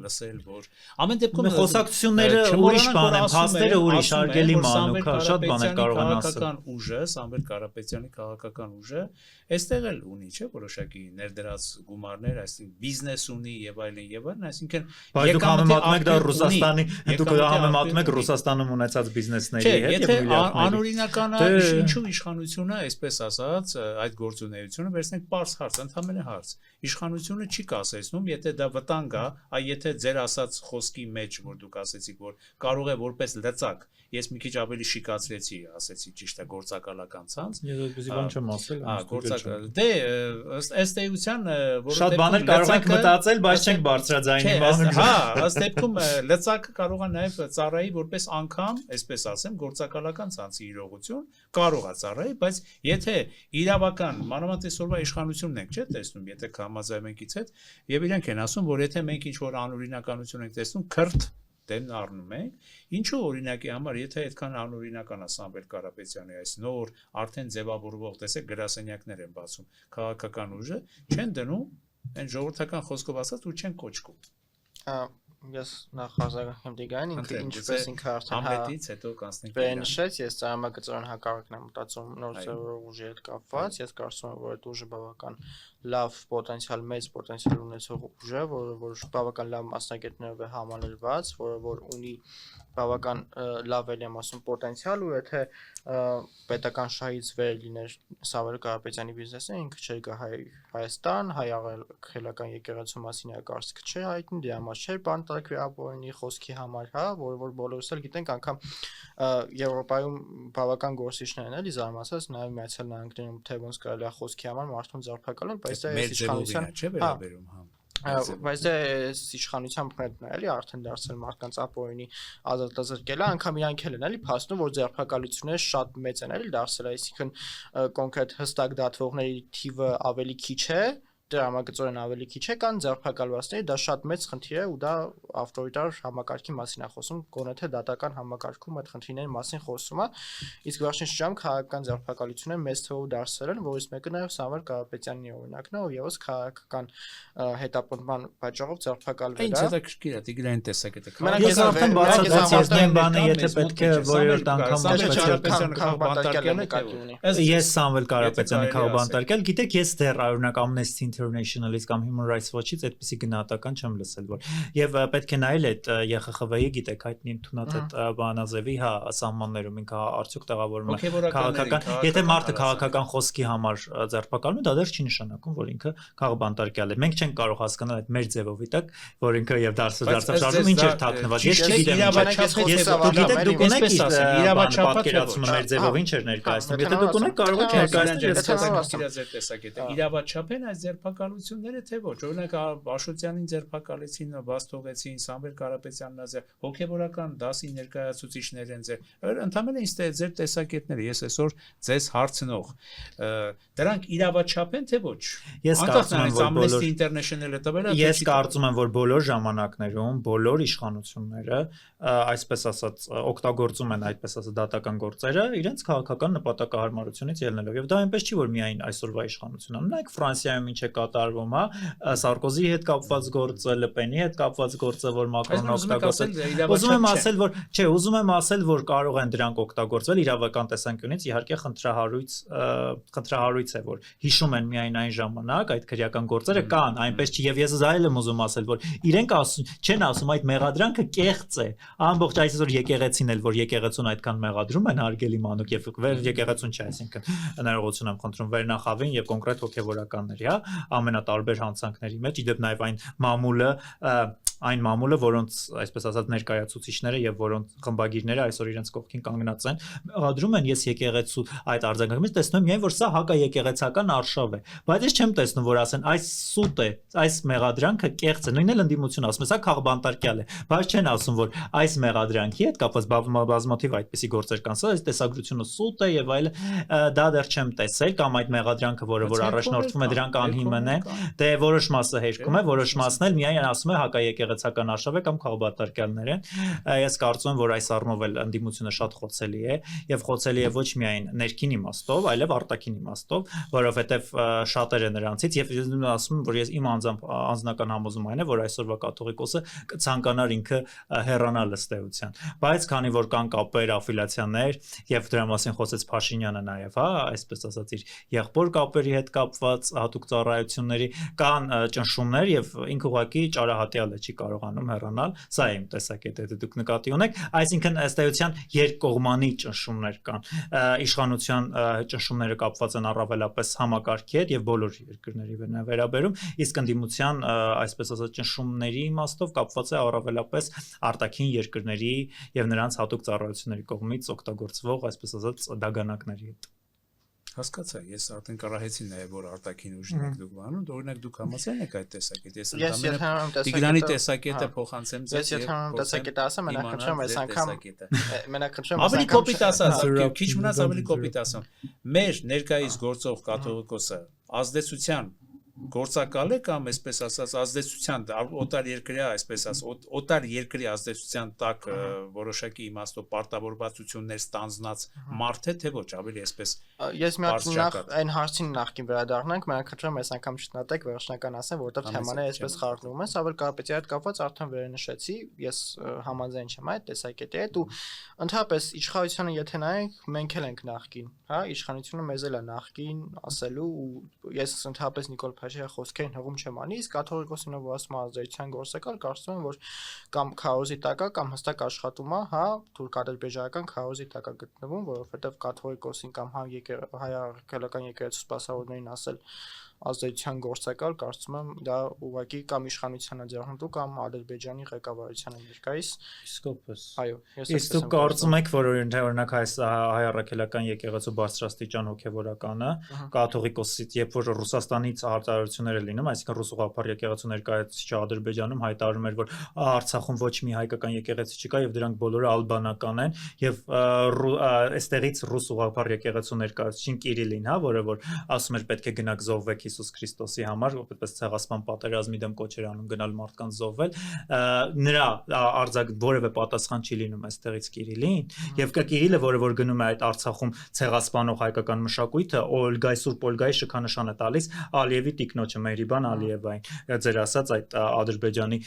Speaker 1: լսել, որ ամեն դեպքում
Speaker 2: խոսակցությունները ուրիշ բան են, փաստերը ուրիշ, արգելի մանուկ, շատ բաներ կարող են ասել։
Speaker 1: Քաղաքական ուժը, Սամվել Կարապետյանի քաղաքական ուժը, այստեղ էլ ունի, չէ, որոշակի ներդրած գումարներ, այսինքն բիզնես ունի եւ այլն, այսինքն
Speaker 2: բայց դուք համեմատում եք դա Ռուսաստանի, դուք համեմատում եք Ռուսաստանում ունեցած բիզնեսների հետ եւ միլիարդների։
Speaker 1: Անօրինականը ինչու իշխանությունը, այսպես ասած, այդ գործունեությունը վերցնենք པարզ հարց, ընդհանրապես հարց։ Իշխանությունը չի կասեցնում, եթե դա վտանգ է, այ եթե ձեր ասած խոսքի մեջ, որ դուք ասեցիք, որ կարող է որպես լծակ, ես մի քիչ ավելի շիկացրեցի, ասեցի ճիշտ է, գործակալական ցանց։
Speaker 2: Ես այդպեսի բան չեմ ասել,
Speaker 1: գործակալ։ Դե ըստ էության, որովհետեւ
Speaker 2: շատ բաներ կարող ենք մտածել, բայց չենք բարձրաձայնի բանը։
Speaker 1: Հա, ըստ դեպքում լծակը կարող է նաև ծառայի որպես անգամ, այսպես ասեմ, գործակալական ցանցի իրողություն, կարող է ծառայի, բայց եթե իրավական, մանավանդ այսօրվա իշխանությունն ենք, չէ՞, տեսնում, եթե համաձայնում ենք իցետ, եւ իրենք են ասում, որ եթե մենք ինչ-որ անօրինականություն ենք տեսնում, քրտ դեն առնում ենք, ինչու օրինակի համար, եթե այդքան անօրինական է Սամվել Կարապետյանի այս նոր արդեն ձևավորվող, տեսեք, գրասենյակներ են բացում, քաղաքական ուժը չեն դնում, այն ժողովրդական խոսքով ասած ու չեն կոչկում։
Speaker 3: Ես նախազգայուն դիգային ինչպես ինքը արդեն
Speaker 1: Համլետից հետո կանցնենք
Speaker 3: վերնշեց, ես ծայրամագծորեն հակառակն եմ մտածում նոր ծերորով ուժի հետ կապված, ես կարծում եմ, որ այդ ուժը բավական լավ պոտենցիալ, մեծ պոտենցիալ ունեցող ուժ է, որ բավական լավ մասնագետներով է համալրված, որ ունի բավական լավ էլ եմ ասում պոտենցիալ ու եթե պետական շահից վեր լիներ Սամվել Կարապետյանի բիզնեսը, ինքը չէր գա Հայաստան, հայ աղելական եկեղեցու մասին կարծիքը չէր հայտնի, դրա համար չէր բանտարկվի ապօրինի խոսքի համար, հա, որ բոլորս էլ գիտենք, անգամ Եվրոպայում բավական գործիչներ են էլի զարմացած, նաև Միացյալ Նահանգներում թե ոնց կարելի է խոսքի համար մարդուն ձերբակալել, բայց դա այս իշխանության
Speaker 1: չէ վերաբերում, հա
Speaker 3: բայց դա իշխանության բնույթն է, էլի արդեն դարձել մարդկանց ապօրինի ազատազրկելը, անգամ իրանք էլ են էլի փաստում, որ ձերբակալությունները շատ մեծ են էլի դարձել, այսինքն կոնկրետ հստակ դատվողների թիվը ավելի քիչ է, դրամագծորեն ավելի քիչ է կան ձերբակալվածների, դա շատ մեծ խնդիր է ու դա ավտորիտար համակարգի մասին է խոսում, գոնե թե դատական համակարգում այդ խնդիրների մասին խոսում է, իսկ վերջին շրջանում քաղաքական ձերբակալությունները մեծ թվով դարձել են, որից մեկը նաև Սամվել Կարապետյանի օրինակն է, ով եւս քաղաքական հետապնդման պատճառով ձերբակալվել է։
Speaker 1: Ինչ հետաքրքիր է Տիգրանի տեսակետը։
Speaker 2: Ես արդեն բացատրեցի այն բանը, եթե պետք է որևէ անգամ ես Սամվել Կարապետյանի քաղաքաբանտարկել, գիտեք, ես դեռ օրինակ Amnesty International-ից կամ Human Rights Watch-ից այդպիսի գնահատական չեմ լսել, որ եւ պետք է նայել այդ ԵԽԽՎ-ի, գիտեք, հայտնի ընդունած այդ բանաձևի, հա, սահմաններում ինքը արդյոք տեղավորվում է քաղաքական, եթե մարդը քաղաքական խոսքի համար ձերբակալվում է, դա դեռ չի նշանակում, որ ինքը քաղաքաբանտարկյալ է։ Մենք չենք կարող հասկանալ այդ մեր ձևով իտակ, որ ինքը եւ դարձավ շարժում ինչ էր թաքնված։ Ես չգիտեմ, գիտեք, դուք ունեք իրավաչափը մեր ձևով ինչ էր ներկայացնում։ Եթե դուք ունեք, կարող եք ներկայացնել
Speaker 1: իրավաչափեն այս ձերբակալությունները թե ոչ, օրինակ Աշոտյանին ձերբակալեցին, բաց թողեցին, Սամվել Կարապետյանն ազը հոգեվորական դասի ներկայացուցիչներ են ընդհանրապես ինձ ձեր տեսակետները, ես այսօր ձեզ հարցնող, դրանք իրավաչափ են թե ոչ։
Speaker 2: Ես կարծում եմ, որ
Speaker 1: Amnesty International-ը տվել է։
Speaker 2: Ես կարծում եմ, որ բոլոր ժամանակներում բոլոր իշխանությունները, այսպես ասած, օգտագործում են այդպես ասած դատական գործերը իրենց քաղաքական նպատակահարմարությունից ելնելով։ Եվ դա այնպես չի, որ միայն այսօրվա իշխանությունն է, նայեք Ֆրանսիայում ինչ է կատարվում, հա, Սարկոզիի հետ կապված գործը, Լեպենի հետ կապված գործը, որ Մակրոնը օգտագործել։ Ուզում եմ ասել, որ չէ, ուզում եմ ասել, որ կարող են դրանք օգտագործվել իրավական տեսանկյունից, իհարկե խնդրահարույց է, որ հիշում են միայն այն ժամանակ այդ քրեական գործերը կան, այնպես չի, եւ ես զայել եմ ուզում ասել, որ իրենք չեն ասում այդ մեղադրանքը կեղծ է, ամբողջ այսօր եկեղեցին էլ, որ եկեղեցուն այդքան մեղադրում են հարգելի մանուկ եւ վեր եկեղեցուն չէ, այսինքն հնարավորություն եմ խնդրում վերնախավին եւ կոնկրետ հոգեվորականների, հա, ամենատարբեր հանցանքների մեջ, իդեպ նաեւ այն մամուլը, որոնց այսպես ասած ներկայացուցիչները եւ որոնց խմբագիրները այսօր իրենց կողքին կանգնած են, մեղադրում են ես եկեղեցու այդ արձագանքից տեսնում միայն որ սա հակաեկեղեցական արշավ է, բայց ես չեմ տեսնում որ ասեն այս սուտ է, այս մեղադրանքը կեղծ է, նույնն էլ ընդդիմություն ասում է, սա քաղաքաբանտարկյալ է, բայց չեն ասում որ այս մեղադրանքի հետ կապված բազմաթիվ այդպիսի գործեր կան, սա այս տեսագրությունը սուտ է եւ այլ, դա դեռ չեմ տեսել կամ այդ մեղադրանքը, որը առաջնորդվում է դրանք անհիմն է, դե որոշ մասը հերքում է, որոշ մասն էլ միայն ասում է հակաեկեղեցական արշավ է կամ քաղաքաբանտարկյալներ են։ Ես կարծում եմ, որ այս առումով էլ ընդդիմությունը շատ խոցելի է եւ խոցելի է ոչ միայն ներքին իմաստով, այլև արտաքին իմաստով, որովհետեւ շատերը նրանցից եւ ասում եմ, որ ես իմ անձնական համոզում այն է, որ այսօրվա կաթողիկոսը կցանկանար ինքը հեռանալ ըստ էության, բայց քանի որ կան կապեր, աֆիլիացիաներ եւ դրա մասին խոսեց Փաշինյանը նաեւ, հա, այսպես ասած իր եղբոր կապերի հետ կապված հատուկ ծառայությունների կան ճնշումներ եւ ինքը ուղղակի ճարահատյալ է, չի կարողանում հեռանալ, սա է իմ տեսակետը, եթե դուք նկատի ունեք, այսինքն ըստ էության երկկողմանի ճնշումներ կան, իշխանության ճնշումները կապված են առավելապես համակարգի հետ եւ բոլոր երկրների վերաբերում, իսկ ընդդիմության այսպես ասած ճնշումների իմաստով կապված է առավելապես արտաքին երկրների եւ նրանց հատուկ ծառայությունների կողմից օգտագործվող այսպես ասած դագանակների հետ։
Speaker 1: Հասկացա, ես արդեն կարահեցի նաև որ արտաքին ուժն եք դուք բանում, օրինակ դուք համաձայն եք այդ տեսակետի, ես ընդհանրապես Տիգրանի տեսակետը փոխանցեմ ձեզ եւ
Speaker 3: տեսակետը ասեմ, մենակ խնդրեմ
Speaker 1: ավելի կոպիտ ասած, քիչ մնաց ավելի կոպիտ ասեմ։ Մեր ներկայիս գործող կաթողիկոսը ազդեցության գործակալ է կամ այսպես ասած ազդեցության օտար երկրի այսպես ասած օտար երկրի ազդեցության տակ որոշակի իմաստով պարտավորվածություններ ստանձնած մարդ է թե ոչ ավելի այսպես
Speaker 3: ես մի հատ նախ այն հարցին նախքին վերադառնանք մենք խնդրում ես անգամ չտնատեք վերջնական ասեմ որովհետև թեման է այսպես խառնում ես ավելի կարապետի հետ կապված արդեն վերնշեցի ես համաձայն չեմ այդ տեսակետի հետ ու ընդհանրապես իշխանությունը եթե նայենք մենք էլ ենք նախքին հա իշխանությունը մեզ էլ է նախքին ասելու ու ես ընդհանրապես Նիկոլ Փաշինյանի խոսքերին հղում չեմ անի, իսկ կաթողիկոսինը ասում ազդեցության գործակալ, կարծում եմ, որ կամ քարոզի տակ է, կամ հստակ աշխատում է, հա, թուրք-ադրբեջանական քարոզի տակ է գտնվում, որովհետև կաթողիկոսին կամ հայ արգելական եկեղեցու սպասավորներին ասել ազդեցության գործակալ, կարծում եմ, դա ուղղակի կամ իշխանությանը ձեռնտու կամ Ադրբեջանի ղեկավարությանը ներկայիս
Speaker 2: իսկապես
Speaker 3: այո
Speaker 2: իսկ դուք կարծում եք որ օրինակ այս հայ արգելական եկեղեցու բարձրաստիճան հոգևորականը կաթողիկոսից երբ որ Ռուսաստանից արտահայտությունները լինում այսինքն ռուս ուղղափառ եկեղեցու ներկայացուցիչը Ադրբեջանում հայտարարում էր որ Արցախում ոչ մի հայկական եկեղեցի չկա եւ դրանք բոլորը ալբանական են եւ այստեղից ռուս ուղղափառ եկեղեցու ներկայացուցիչին Կիրիլին հա որը որ ասում էր պետք է գնաք զոհվեք Հիսուս Քրիստոսի համար, որպես ցեղասպան պատերազմի դեմ կոչեր անում գնալ մարդկանց զոհվել, նրա արձակ որևէ պատասխան չի լինում այստեղից Կիրիլին, եւ կա Կիրիլը, որը որ գնում է այդ Արցախում ցեղասպանող հայկական մշակույթը, Օլգայի Սուրբ Օլգայի շքանշան է տալիս Ալիևի տիկնոջը Մեհրիբան Ալիևային, ձեր ասած այդ Ադրբեջանի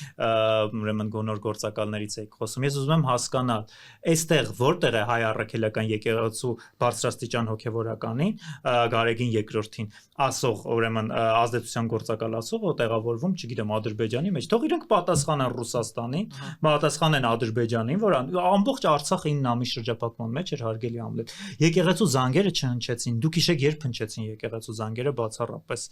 Speaker 2: ուրեմն գոնոր գործակալներից եք խոսում։ Ես ուզում եմ հասկանալ, այստեղ որտեղ է հայ առաքելական եկեղեցու բարձրաստիճան հոգևորականին, Գարեգին երկրորդին, ասող ուրեմն ազդեցության գործակալ ասող տեղավորվում, չգիտեմ, Ադրբեջանի մեջ, թող իրենք պատասխանեն Ռուսաստանին, պատասխանեն Ադրբեջանին, որ ամբողջ Արցախը 9 ամիս շրջափակման մեջ էր հարգելի Համլետ։ Եկեղեցու զանգերը չհնչեցին։ Դուք հիշեք երբ հնչեցին եկեղեցու զանգերը բացառապես։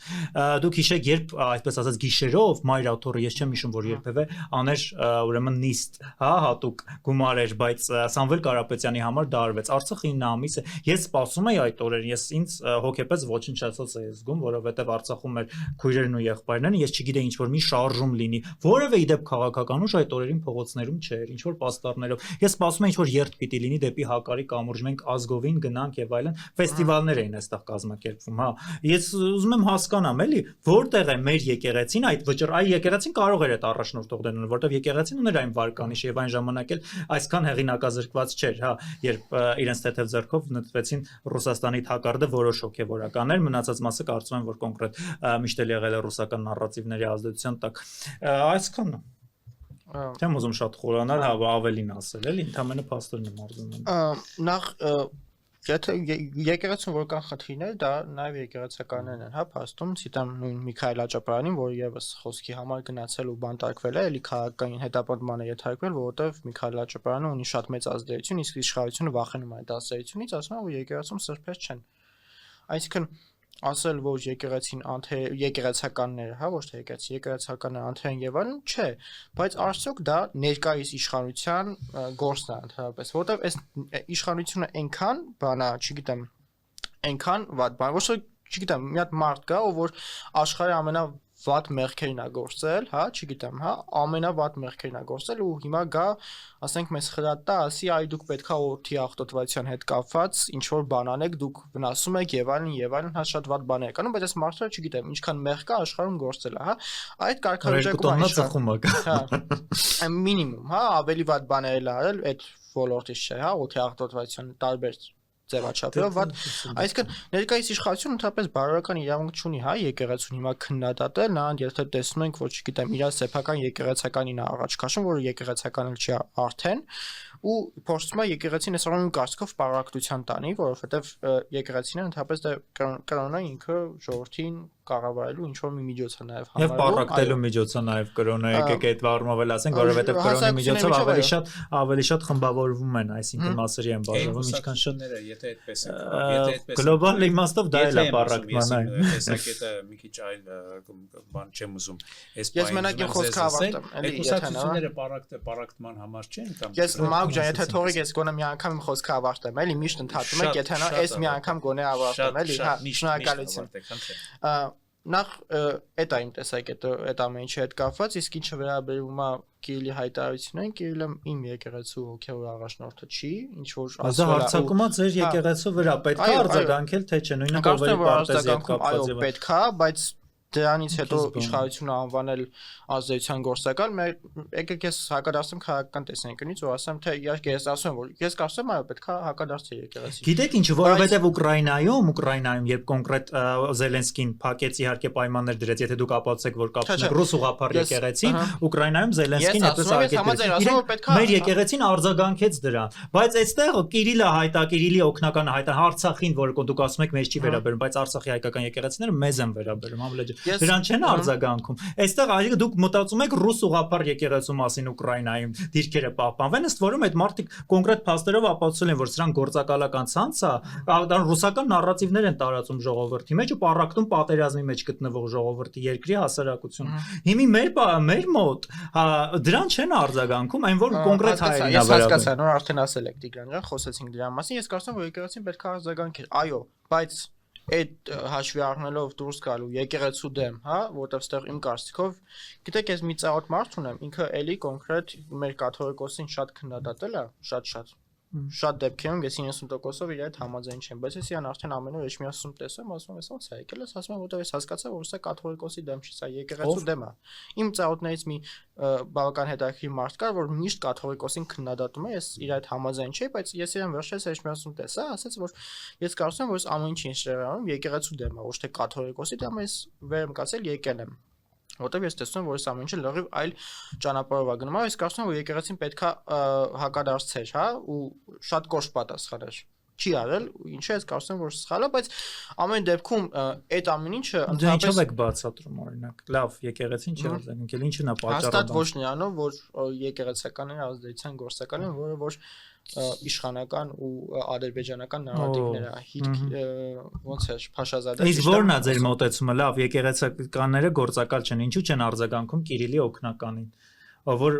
Speaker 2: Դուք հիշեք երբ այսպես ասած գիշերով Մայր Աթոռը ես չեմ հիշում, որ երբևէ աներ ուրեմն նիստ, հա, հատուկ գումարեր, բայց Սամվել Կարապետյանի համար դա արվեց։ Արցախը 9 ամիս է։ Ես սպասում եի այդ օրերին, ես ինձ հոգեպես ոչնչացած էի զգում, որովհետև Արցախում մեր քույրերն ու եղբայրներն ես չգիտեի ինչ որ մի շարժում լինի որևէ իդեպ քաղաքական ուժ այդ օրերին փողոցներում չէր ինչ որ պաստառներով ես սպասում էի ինչ որ երթ պիտի լինի դեպի Հակարի կամուրջ մենք ազգովին գնանք եւ այլն ֆեստիվալներ էին այստեղ կազմակերպվում հա ես ուզում եմ հասկանամ էլի որտեղ է մեր եկեղեցին այդ վճռ այ եկեղեցին կարող էր այդ առաջնորդող դնել որովհետեւ եկեղեցին ուներ այն վարկանիշը եւ այն ժամանակ էլ այսքան հեղինակազրկված չէր հա երբ իրենց թեթև ձեռքով նետվեցին Ռուսաստանի թակարդը որոշ հոգեվորականներ մնացած մասը կարծում եմ որ կոնկրետ միշտ էլ եղել է ռուսական նարատիվների ազդեցության տակ այսքան չեմ ուզում շատ խորանալ հա ավելին ասել էլի ընդամենը փաստորն եմ արզում
Speaker 3: նախ եթե եկեղեցուն որքան խնդիրներ դա նաև եկեղեցականներն են հա փաստում ցիտամ նույն Միքայել Աճապարյանին որ եւս խոսքի համար գնացել ու բանտարկվել է էլի քաղաքական հետապնդման է ենթարկվել որովհետեւ Միքայել Աճապարյանը ունի շատ մեծ ազդեցություն իսկ իշխանությունը վախենում է այդ ազդեցությունից ասում է որ եկեղեցում սրբեր չեն այսինքն ասել որ եկեղեցին եկեղեցականները հա ոչ թե եկեղեցականները անթեն եւ այլն չէ բայց արդյոք դա ներկայիս իշխանության գործն է ընդհանրապես որովհետեւ այս իշխանությունը այնքան բանա չգիտեմ այնքան վատ բան ոչ թե չգիտեմ մի հատ մարդ կա ով որ աշխարհի ամենավատ մեղքերին է գործել հա չգիտեմ հա ամենավատ մեղքերին է գործել ու հիմա գա ասենք մեզ խրատա ասի այ դուք պետքա օդի ախտոտվության հետ կապված ինչ որ բան անեք դուք վնասում եք եւ այլն հա շատ վատ բաներ եք անում բայց այս մարդը չգիտեմ ինչքան մեղք կա աշխարհում գործել է հա այդ կարգավիճակում հա մինիմում հա ավելի վատ բաներ էլ արել այդ ոլորտից չէ հա օդի ախտոտվության տարբեր ձևաչափերով վատ այսինքն ներկայիս իշխանությունը ընդհանրապես բարոյական իրավունք չունի հա եկեղեցուն հիմա քննադատել նրան եթե տեսնում ենք որ չգիտեմ իր սեփական եկեղեցականին է առաջ քաշում որ եկեղեցական էլ չի արդեն ու փորձում է եկեղեցին այսօրին կարծիքով պարակտության տանի որովհետև եկեղեցին ընդհանրապես դա կրոնը ինքը ժողովրդին կառավարելու ինչ որ մի միջոց է նաև
Speaker 2: համարվում եւ պարակտելու միջոց է նաև կրոնը եկեք այդ բառով էլ ասենք որովհետև կրոնի միջոցով ավելի շատ խմբավորվում են այսինքն մասերի են բաժանվում ինչքան շատ
Speaker 1: եթե այդպես է
Speaker 2: գլոբալ իմաստով դա էլ է պարակտման այն
Speaker 1: տեսակետը մի քիչ այլ բան չեմ ուզում այս
Speaker 3: ես մենակ իմ խոսքը ավարտեմ էլի
Speaker 1: եթե պարակտման համար չեն կամ
Speaker 3: ես Մակ ջան եթե թողեք ես գոնե մի անգամ իմ խոսքը ավարտեմ էլի միշտ ընդհատում եք եթե նա այս մի անգամ գոնե ավարտեմ էլի հա շնորհակալություն նախ այդ այն տեսակետը այդ ամեն ինչի հետ կապված իսկ ինչը վերաբերում է Կիրիլի հայտարարություններին Կիրիլը իմ եկեղեցու հոգևոր առաջնորդը չի ինչ որ
Speaker 2: ասել է հարձակումա ձեր եկեղեցու վրա պետք է արձագանքել թե չէ նույնիսկ ավելի պարտեզի հետ կապված
Speaker 3: այո պետք է բայց դրանից հետո իշխանությունը անվանել ազդեցության գործակալ, եկեք ես հակադարձեմ քաղաքական տեսանկյունից ու ասեմ, թե իհարկե ես ասում եմ, որ ես կարծում եմ, այո, պետք է հակադարձել եկեղեցին։
Speaker 2: Գիտեք ինչ, որովհետև Ուկրաինայում երբ կոնկրետ Զելենսկին փակեց իհարկե պայմաններ դրեց, եթե դուք ապացուցեք, որ կապն է ռուս ուղղափառ եկեղեցին, Ուկրաինայում Զելենսկին այդպես արգելեց։ Մեր եկեղեցին արձագանքեց դրան, բայց այստեղ Կիրիլի օգնականը հայտա Արցախին, որ դուք ասում եք մեզ չի վերաբերում, բայց Արցախի հայկական եկեղեցիները մեզ են վերաբերում, համլեջ։ Դրան չեն արձագանքում։ Այստեղ այլ դուք մտածում եք ռուս ուղղափառ եկեղեցու մասին Ուկրաինայում դիրքերը պահպանվեն, ըստ որում այդ մարդիկ կոնկրետ փաստերով ապացուցել են, որ սրանք գործակալական ցանց է, դա ռուսական նարատիվներ են տարածում ժողովրդի մեջ ու պարակտում պատերազմի մեջ գտնվող ժողովրդի երկրի հասարակություն։ Հիմի մեր մոտ դրան չեն արձագանքում, այն որ կոնկրետ հայերին
Speaker 3: է վերաբերում։ Ես հասկացա, նոր արդեն ասել եք Տիգրան ջան, խոսեցինք դրա մասին, ես կարծում եմ, որ եկեղեցին պետք է արձագանքեր։ Այո, բայց այդ հաշվի առնելով դուրս գալու եկեղեցու դեմ, հա, որտեղ ստեղ իմ կարծիքով, գիտեք, ես մի ծառոտ մարդ ունեմ, ինքը էլի կոնկրետ մեր կաթողիկոսին շատ քննադատել է, շատ դեպքերում ես 90%-ով իր հետ համաձայն չեմ, բայց ես իրան արդեն ամեն օր Էջմիածնում տեսում, ասում եմ, ես ոնց է եկել ես, ասում եմ, որտեղ ես հասկացա, որ սա կաթողիկոսի դեմ չի, սա եկեղեցու դեմ է։ Իմ ծառոտներից մի բավական հետաքրքիր մարդ կար, որ միշտ կաթողիկոսին քննադատում է, ես իր հետ համաձայն չէի, բայց ես իրան վերջերս Էջմիածնում տեսա, ասաց, որ ես կարծում եմ, որ ամեն ինչ ինչ շեղանում եկեղեցու դեմ է, ոչ թե կաթողիկոսի դեմ է, ես վերընկացել եկել եմ։ Որտեղ ես տեսնում եմ, որ այս ամեն ինչը լրիվ այլ ճանապարհով է գնում, ես կարծում եմ, որ եկեղեցին պետքա հակադարձեր, հա, ու շատ կոշտ պատասխաներ չի արել, ինչը ես կարծում եմ, որ սխալ է, բայց ամեն դեպքում այդ ամեն ինչը
Speaker 2: ընդհանրապես ինչով եք բացատրում օրինակ, լավ, եկեղեցին չի արձագանքել, ինչն է պատճառը։
Speaker 3: Հաստատ ոչ նրանով, որ եկեղեցականները ազդեցության գործակալ են, որը որ իշխանական ու ադրբեջանական նարատիվները ոնց է Փաշազադե։
Speaker 2: Իսկ ո՞րն է ձեր մոտեցումը, լավ, եկեղեցականները գործակալ չեն, ինչու չեն արձագանքում Կիրիլի օգնականին, որ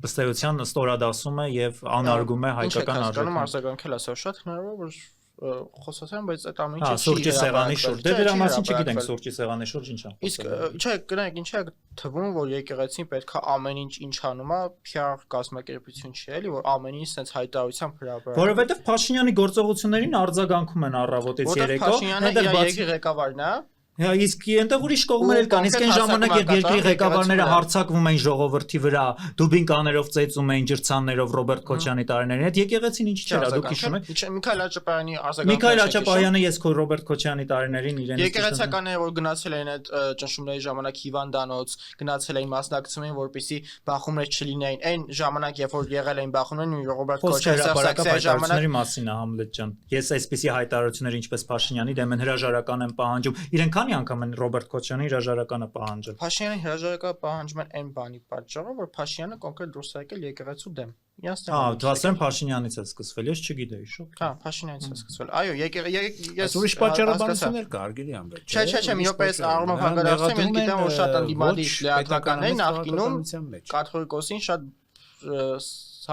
Speaker 2: ըստեյության ստորադասում է եւ անարգում է հայկական
Speaker 3: արժեքները։ Արձագանքել է, սա շատ հնարավոր է, որ խոսացան, բայց այդ ամեն ինչը չի
Speaker 2: սուրճի սեղանի շուրջ։ Դե դրա մասին չգիտենք սուրճի սեղանի շուրջ ինչ է։
Speaker 3: Իսկ չէ, գնանք, ինչա թվում, որ եկեղեցին պետքա ամեն ինչ անում է, PR կազմակերպություն չի էլի, որ ամեն ինչ sense հայտարարությամբ հրապարակում։
Speaker 2: Որովհետեւ Փաշինյանի գործողություններին արձագանքում են առավոտից երեկո,
Speaker 3: այնտեղ բացի ղեկավարն է։
Speaker 2: Հա, իսկ այնտեղ ուրիշ կողմեր էլ կան, իսկ այն ժամանակ երբ երկրի ղեկավարները հարձակվում էին ժողովրդի վրա, դուբինկաներով ծեծում էին ջրցաններով Ռոբերտ Քոչյանի տարիներին, այդ եկեղեցին ինչ չէր, դուք հիշում եք։
Speaker 3: Միքայել Աճապարյանի արձագանքը։
Speaker 2: Միքայել Աճապարյանը ես քո Ռոբերտ Քոչյանի տարիներին իրեն
Speaker 3: եկեղեցականները որ գնացել են այդ ճնշումների ժամանակ հիվանդանոց, գնացել էին մասնակցում էին, որպեսզի բախումներ չլինեին։ Այն ժամանակ, երբ որ եղել էին բախումներ, Ռոբերտ Քոչյանի
Speaker 2: ժամանակի մասին է Համլետ ջան։ Ես այսպեսի հայտարարություններ ինչպես Փաշինյանի դեմ են հրաժարական են պահանջում։ Իրեն քանի անգամ են Ռոբերտ Քոչյանի հրաժարականը պահանջել։
Speaker 3: Փաշինյանի հրաժարականը պահանջում են այն բանի պատճառով, որ Փաշինյանը կոնկրետ դուրս է եկել եկեղեցու դեմ։
Speaker 2: Հա, դասեն Փաշինյանից է սկսվել, ես չգիտեի, շոկ։
Speaker 3: Հա, Փաշինյանից է սկսվել։ Այո, ես
Speaker 1: ուրիշ պատճառաբանություններ կա, արգելի ամբեր։
Speaker 3: Չէ, մի րոպե առումով հանգարացեմ, ես գիտեմ, որ շատ անդիմադի լեհատականներին նախկինում կաթողիկոսին շատ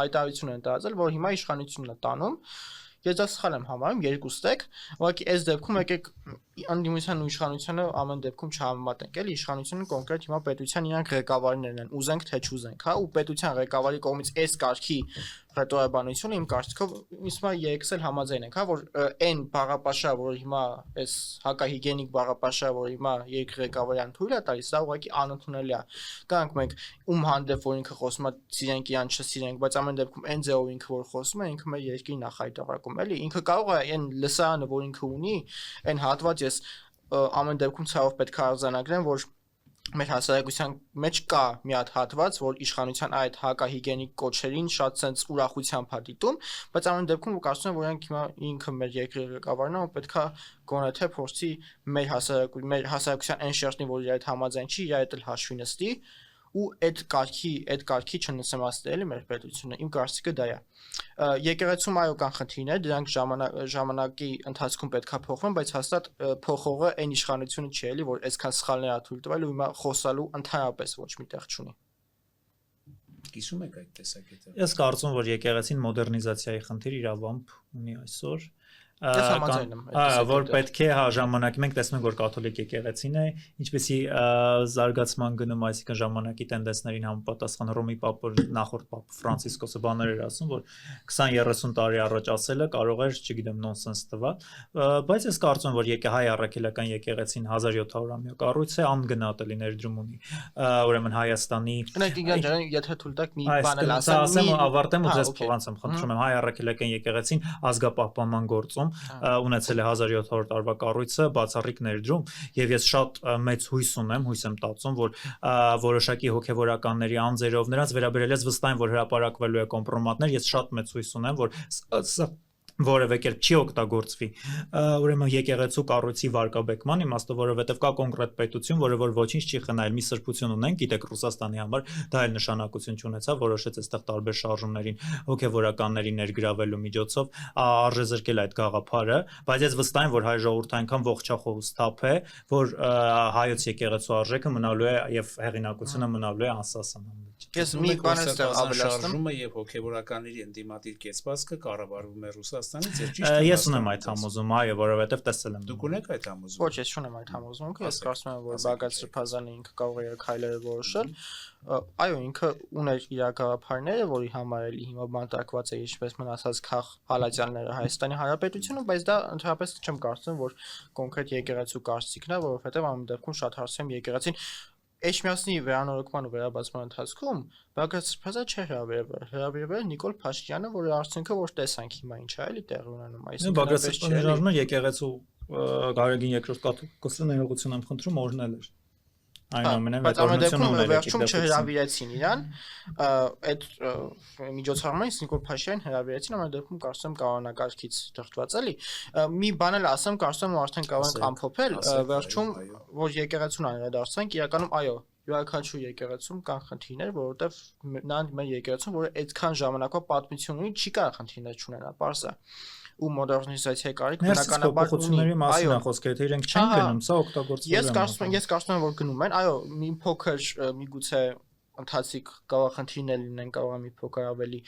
Speaker 3: հայտարարություն են տարածել, որ հիմա իշխանությունն է տանում։ Ես դա սխալ եմ համարում, երկուստեք, ուղղակի այս դեպքում եկեք անդիմության ու իշխանությունը ամեն դեպքում չհամեմատենք, էլի իշխանությունը կոնկրետ հիմա պետության իրանք ղեկավարներն են, ուզենք թե չուզենք, հա, ու պետության ղեկավարի կողմից այս կարգի ռետորաբանությունը իմ կարծիքով իսմա երեքսել համաձայն ենք, հա, որ այն բաղապաշարը, որ հիմա այս հակահիգիենիկ բաղապաշարը, որ հիմա երկրի ղեկավարյան թույլ է տալիս, սա ուղղակի անընդունելի է։ Կանք մենք ում հանդեպ որ ինքը խոսում է սիրենք իրան չսիրենք, բայց ամեն դեպքում այն ձեով ինքը որ խոսում է, ինքը մեր երկրի նախայտարակում, էլի, ինքը կարող է այն լսարանը, որ ինքը ունի, այն հատված ես ամեն դեպքում ցավով պետք է արձանագրեմ, որ մեր հասարակության մեջ կա մի հատ հատված, որ իշխանության այդ հակահիգիենիկ կոչերին շատ sense ուրախությամբ է դիտում, բայց ամեն դեպքում կարծում եմ, որ այնք հիմա ինքը մեր երկրի ղեկավարն է, պետք է գոնե թե փորձի մեր հասարակության այն շերտին, որ իր այդ համաձայն չի, իր այդ էլ հաշվի նստի ու այդ կարգի չնսեմացնել մեր պետությունը, իմ կարծիքը դա է։ Եկեղեցում այո կան խնդիրներ, դրանք ժամանակի ընթացքում պետքա փոխվեն, բայց հաստատ փոխողը այն իշխանությունը չի էլի, որ այսքան սխալներ ա թույլ տվել ու հիմա խոսալու ընդհանրապես ոչ մի տեղ չունի։
Speaker 1: Կիսում եք այդ տեսակետը։
Speaker 2: Ես կարծում եմ, որ եկեղեցին մոդեռնիզացիայի խնդիր իրավամբ ունի այսօր։
Speaker 3: Ես համաձայն եմ,
Speaker 2: որ պետք է ժամանակի մենք տեսնում ենք որ կաթոլիկ եկեղեցին է ինչպեսի զարգացման գնում այսինքն ժամանակի տենդենսներին համապատասխան Հռոմի Պապը նախորդ Պապ Ֆրանցիսկոսը բաներ էր ասում որ 20-30 տարի առաջ ասելը կարող էր չգիտեմ նոնսենս տվալ բայց ես կարծում եմ որ հայ առաքելական եկեղեցին 1700-ամյա կառույց է անգնահատելի ներդրում ունի ուրեմն Հայաստանի
Speaker 3: եթե թույլ տաք մի բան
Speaker 2: ասեմ ավարտեմ ու ձեզ փոխանցեմ խնդրում եմ հայ առաքելական եկեղեցին ազգապահպանման գործում ունեցել է 1700 տարվա կառույցը բացառիկ ներդրում եւ ես շատ մեծ հույս ունեմ հույս եմ տածում որ որոշակի հոգեվորականների անձերով նրանց վերաբերել ես վստահ եմ որ հրապարակվելու է կոմպրոմատներ ես շատ մեծ հույս ունեմ որ որևէ կերպ չի օգտագործվի ուրեմն եկեղեցու կառույցի վարկաբեկման իմաստով որովհետև կա կոնկրետ պետություն որը որ ոչինչ չի խնայել մի սրբություն ունեն գիտեք Ռուսաստանի համար դա էլ նշանակություն չունեցավ որոշեց այստեղ տարբեր շարժումներին հոգեվորականների ներգրավելու միջոցով արժե զրկել այդ գաղափարը բայց ես վստահ եմ որ հայ ժողովուրդը այնքան ողջախոհ է որ հայոց եկեղեցու արժեքը մնալու է եւ հեղինակությունը մնալու է անսասան
Speaker 3: ես մի բան եմ ավելացնում
Speaker 1: շարժումը եւ հոգեվորականների ընդդիմադիր կեցվածքը կառավարվում է Ռուսաստանից
Speaker 2: ես ունեմ այդ համոզումը այո որովհետեւ տեսել եմ
Speaker 1: դուք ունեք այդ համոզումը
Speaker 3: ոչ ես չունեմ այդ համոզմունքը ես կարծում եմ որ Բաղդատ Սրբազանը ինքը կարող է քայլերը որոշել այո ինքը ուներ իր գաղափարները որի համար էլի հիմա բանտարկված է ինչպես մնացած քաղ հալածյանները Հայաստանի Հանրապետությունը բայց դա ընդհանրապես չեմ կարծում որ կոնկրետ եկեղեցու կարծիքն է որովհետեւ ამ դեպքում շատ հարց եմ եկեղեցին Էջմիածնի վերանորոգման ու վերաբացման ընթացքում Բաղդատ Սրբազանը չէ հրավիրվել Նիկոլ Փաշինյանը որի արդյունքը որ տեսանք հիմա ինչ է էլի տեղի ունենում
Speaker 2: այսինքն Բաղդատ Սրբազանը եկեղեցու Գարեգին երկրորդ կաթողիկոսը ներողություն եմ խնդրում օրհնել էր
Speaker 3: Բայց ամենդեպքում վերջում չհրավիրեցին իրան այդ միջոցառմանից Նիկոլ Փաշինյանին հրավիրեցին ամենդեպքում կարծում եմ կանոնակարգից դրդված էլի մի բան էլ ասեմ կարծում եմ արդեն կարող ենք ամփոփել վերջում որ եկեղեցուն անդրադարձանք իրականում այո յուրաքանչյուր եկեղեցում կան խնդիրներ որովհետև նրանք մեր եկեղեցում որը այդքան ժամանակվա պատմություն ունի չի կարող խնդիրներ չունենա պարզ է ու մոդեռնիզացիայի կարիք բնականաբար
Speaker 2: ունի մասին է խոսքը եթե իրենք չեն գնում սա օգտագործվում
Speaker 3: ես կարծում եմ որ գնում են այո մի փոքր միգուցե ընթացիկ կարող խնդիրներ լինեն կարող է մի փոքր ավելի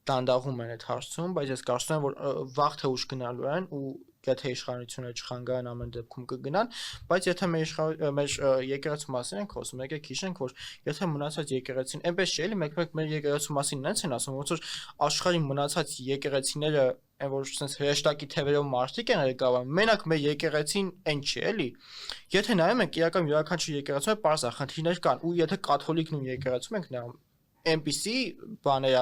Speaker 3: դանդաղում են այդ հարցում բայց ես կարծում եմ որ վաղ թե ուշ գնալու են ու եթե իշխանությունը չխանգարեն ամեն դեպքում կգնան բայց եթե մեր եկեղեցու մասին ենք խոսում եկեք հիշենք որ եթե մնացած եկեղեցին այնպես չէ էլի մեկ-մեկ մեր եկեղեցու մասին նենց են ասում ոնց որ աշխարհի մնացած եկեղեցիները այն որ sense հեշտակի թևերով մարդիկ են եկավան մենակ մեր եկեղեցին այն չի էլի եթե նայում ենք իրական յուրաքանչյուր եկեղեցու պարզ է խնդիրներ կան ու եթե կաթոլիկն ու եկեղեցում ենք նայում այնպիսի բաներ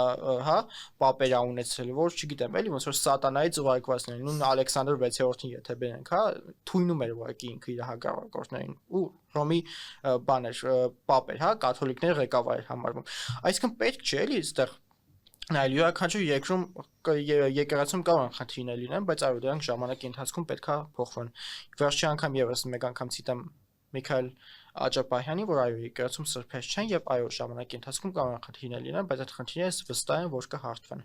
Speaker 3: հա պապերա ունեցել որ չգիտեմ էլի ոնց որ սատանայից ուղարկվածներ նույն Ալեքսանդր 6-րդին եթե բերենք հա թույնում էր ուղարկի ինքը իր հակառակորդներին ու Հռոմի բաներ պապեր հա կաթոլիկներ ղեկավար էր համարվում այսինքն պետք չէ էլի այստեղ նայել յուրաքանչյուր երկրում եկեղեցում կարող են խնդիրներ լինեն բայց այո դրանք ժամանակի ընթացքում պետքա փոխվեն վերջի անգամ եւս մեկ անգամ ցիտեմ Միքայել Աջապահյանի որ այո եկեղեցում սրբեր չեն եւ այո ժամանակի ընթացքում կարող են խնդիրներ լինեն բայց այդ խնդիրները վստահ են որ կհարթվեն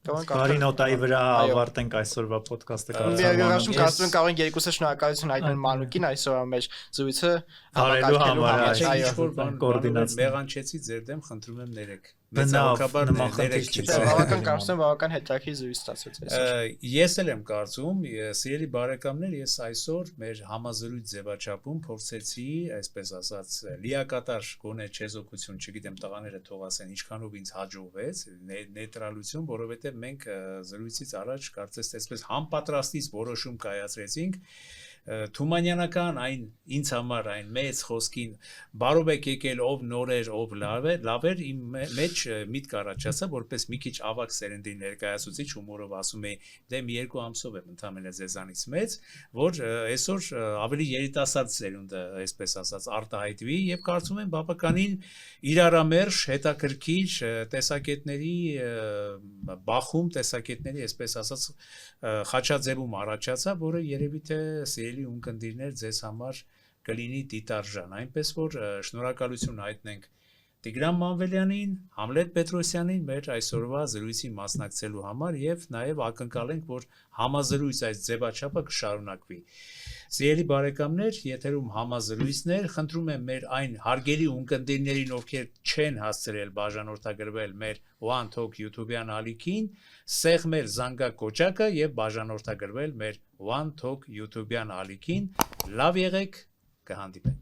Speaker 2: Բարի նոտայի վրա ավարտենք այսօրվա ոդքասթը
Speaker 3: կարծում եմ կարող ենք երկուսը շնորհակալություն հայտնել Մանուկին այսօրվա մեր զրույցը
Speaker 2: հարելու համար
Speaker 1: ինչ-որ բան կոորդինացիա մեղանչեցի ձեր դեմ խնդրում եմ ներեք մեծակաբար ներեք
Speaker 3: բավական կարծում եմ բավական հետաքրքիր զրույց ստացվեց այսօր
Speaker 1: ես էլ եմ կարծում սիրելի բարեկամներ ես այսօր մեր համազրույց ձևաչափում փորձեցի այսպես ասած լիակատար գոնե չեզոքություն չգիտեմ տղաները թող ասեն ինչքանով ինձ հաջողվեց նեյտրալություն որովհետև մենք զրույցից առաջ կարծես այսպես համապատրաստից որոշում կայացրեցինք Թումանյանական այն ինձ համար այն մեծ խոսքին բարով եք եկել ով նորեր ով լավեր իմ մեջ միտք առաջացա որպես մի քիչ ավակ սերնդի ներկայացուցիչ հումորով ասում էի դե մի երկու ամսով եմ ընդամենը ձեզանից մեծ որ այսօր ավելի երիտասարդ սերունդը այսպես ասած արտահայտվի եւ կարծում եմ բավականին իրարամերժ հետաքրքիր տեսակետների բախում տեսակետների այսպես ասած խաչաձևում առաջացա որը երևի թե սիրելի ունկնդիրներ ձեզ համար կլինի դիտարժան այնպես որ շնորհակալություն հայտնենք Տիգրան Մանվելյանին, Համլետ Պետրոսյանին մեր այսօրվա զրույցի մասնակցելու համար եւ նաեւ ակնկալենք, որ համազրույց այս ձևաչափը կշարունակվի։ Սիրելի բարեկամներ, եթերում համազրույցներ, խնդրում եմ մեր այն հարգելի ունկնդիրներին, ովքեր չեն հասցրել բաժանորդագրվել մեր One Talk YouTube-յան ալիքին, սեղմել զանգակոճակը եւ բաժանորդագրվել մեր One Talk YouTube-յան ալիքին։ Լավ եղեք, կհանդիպենք։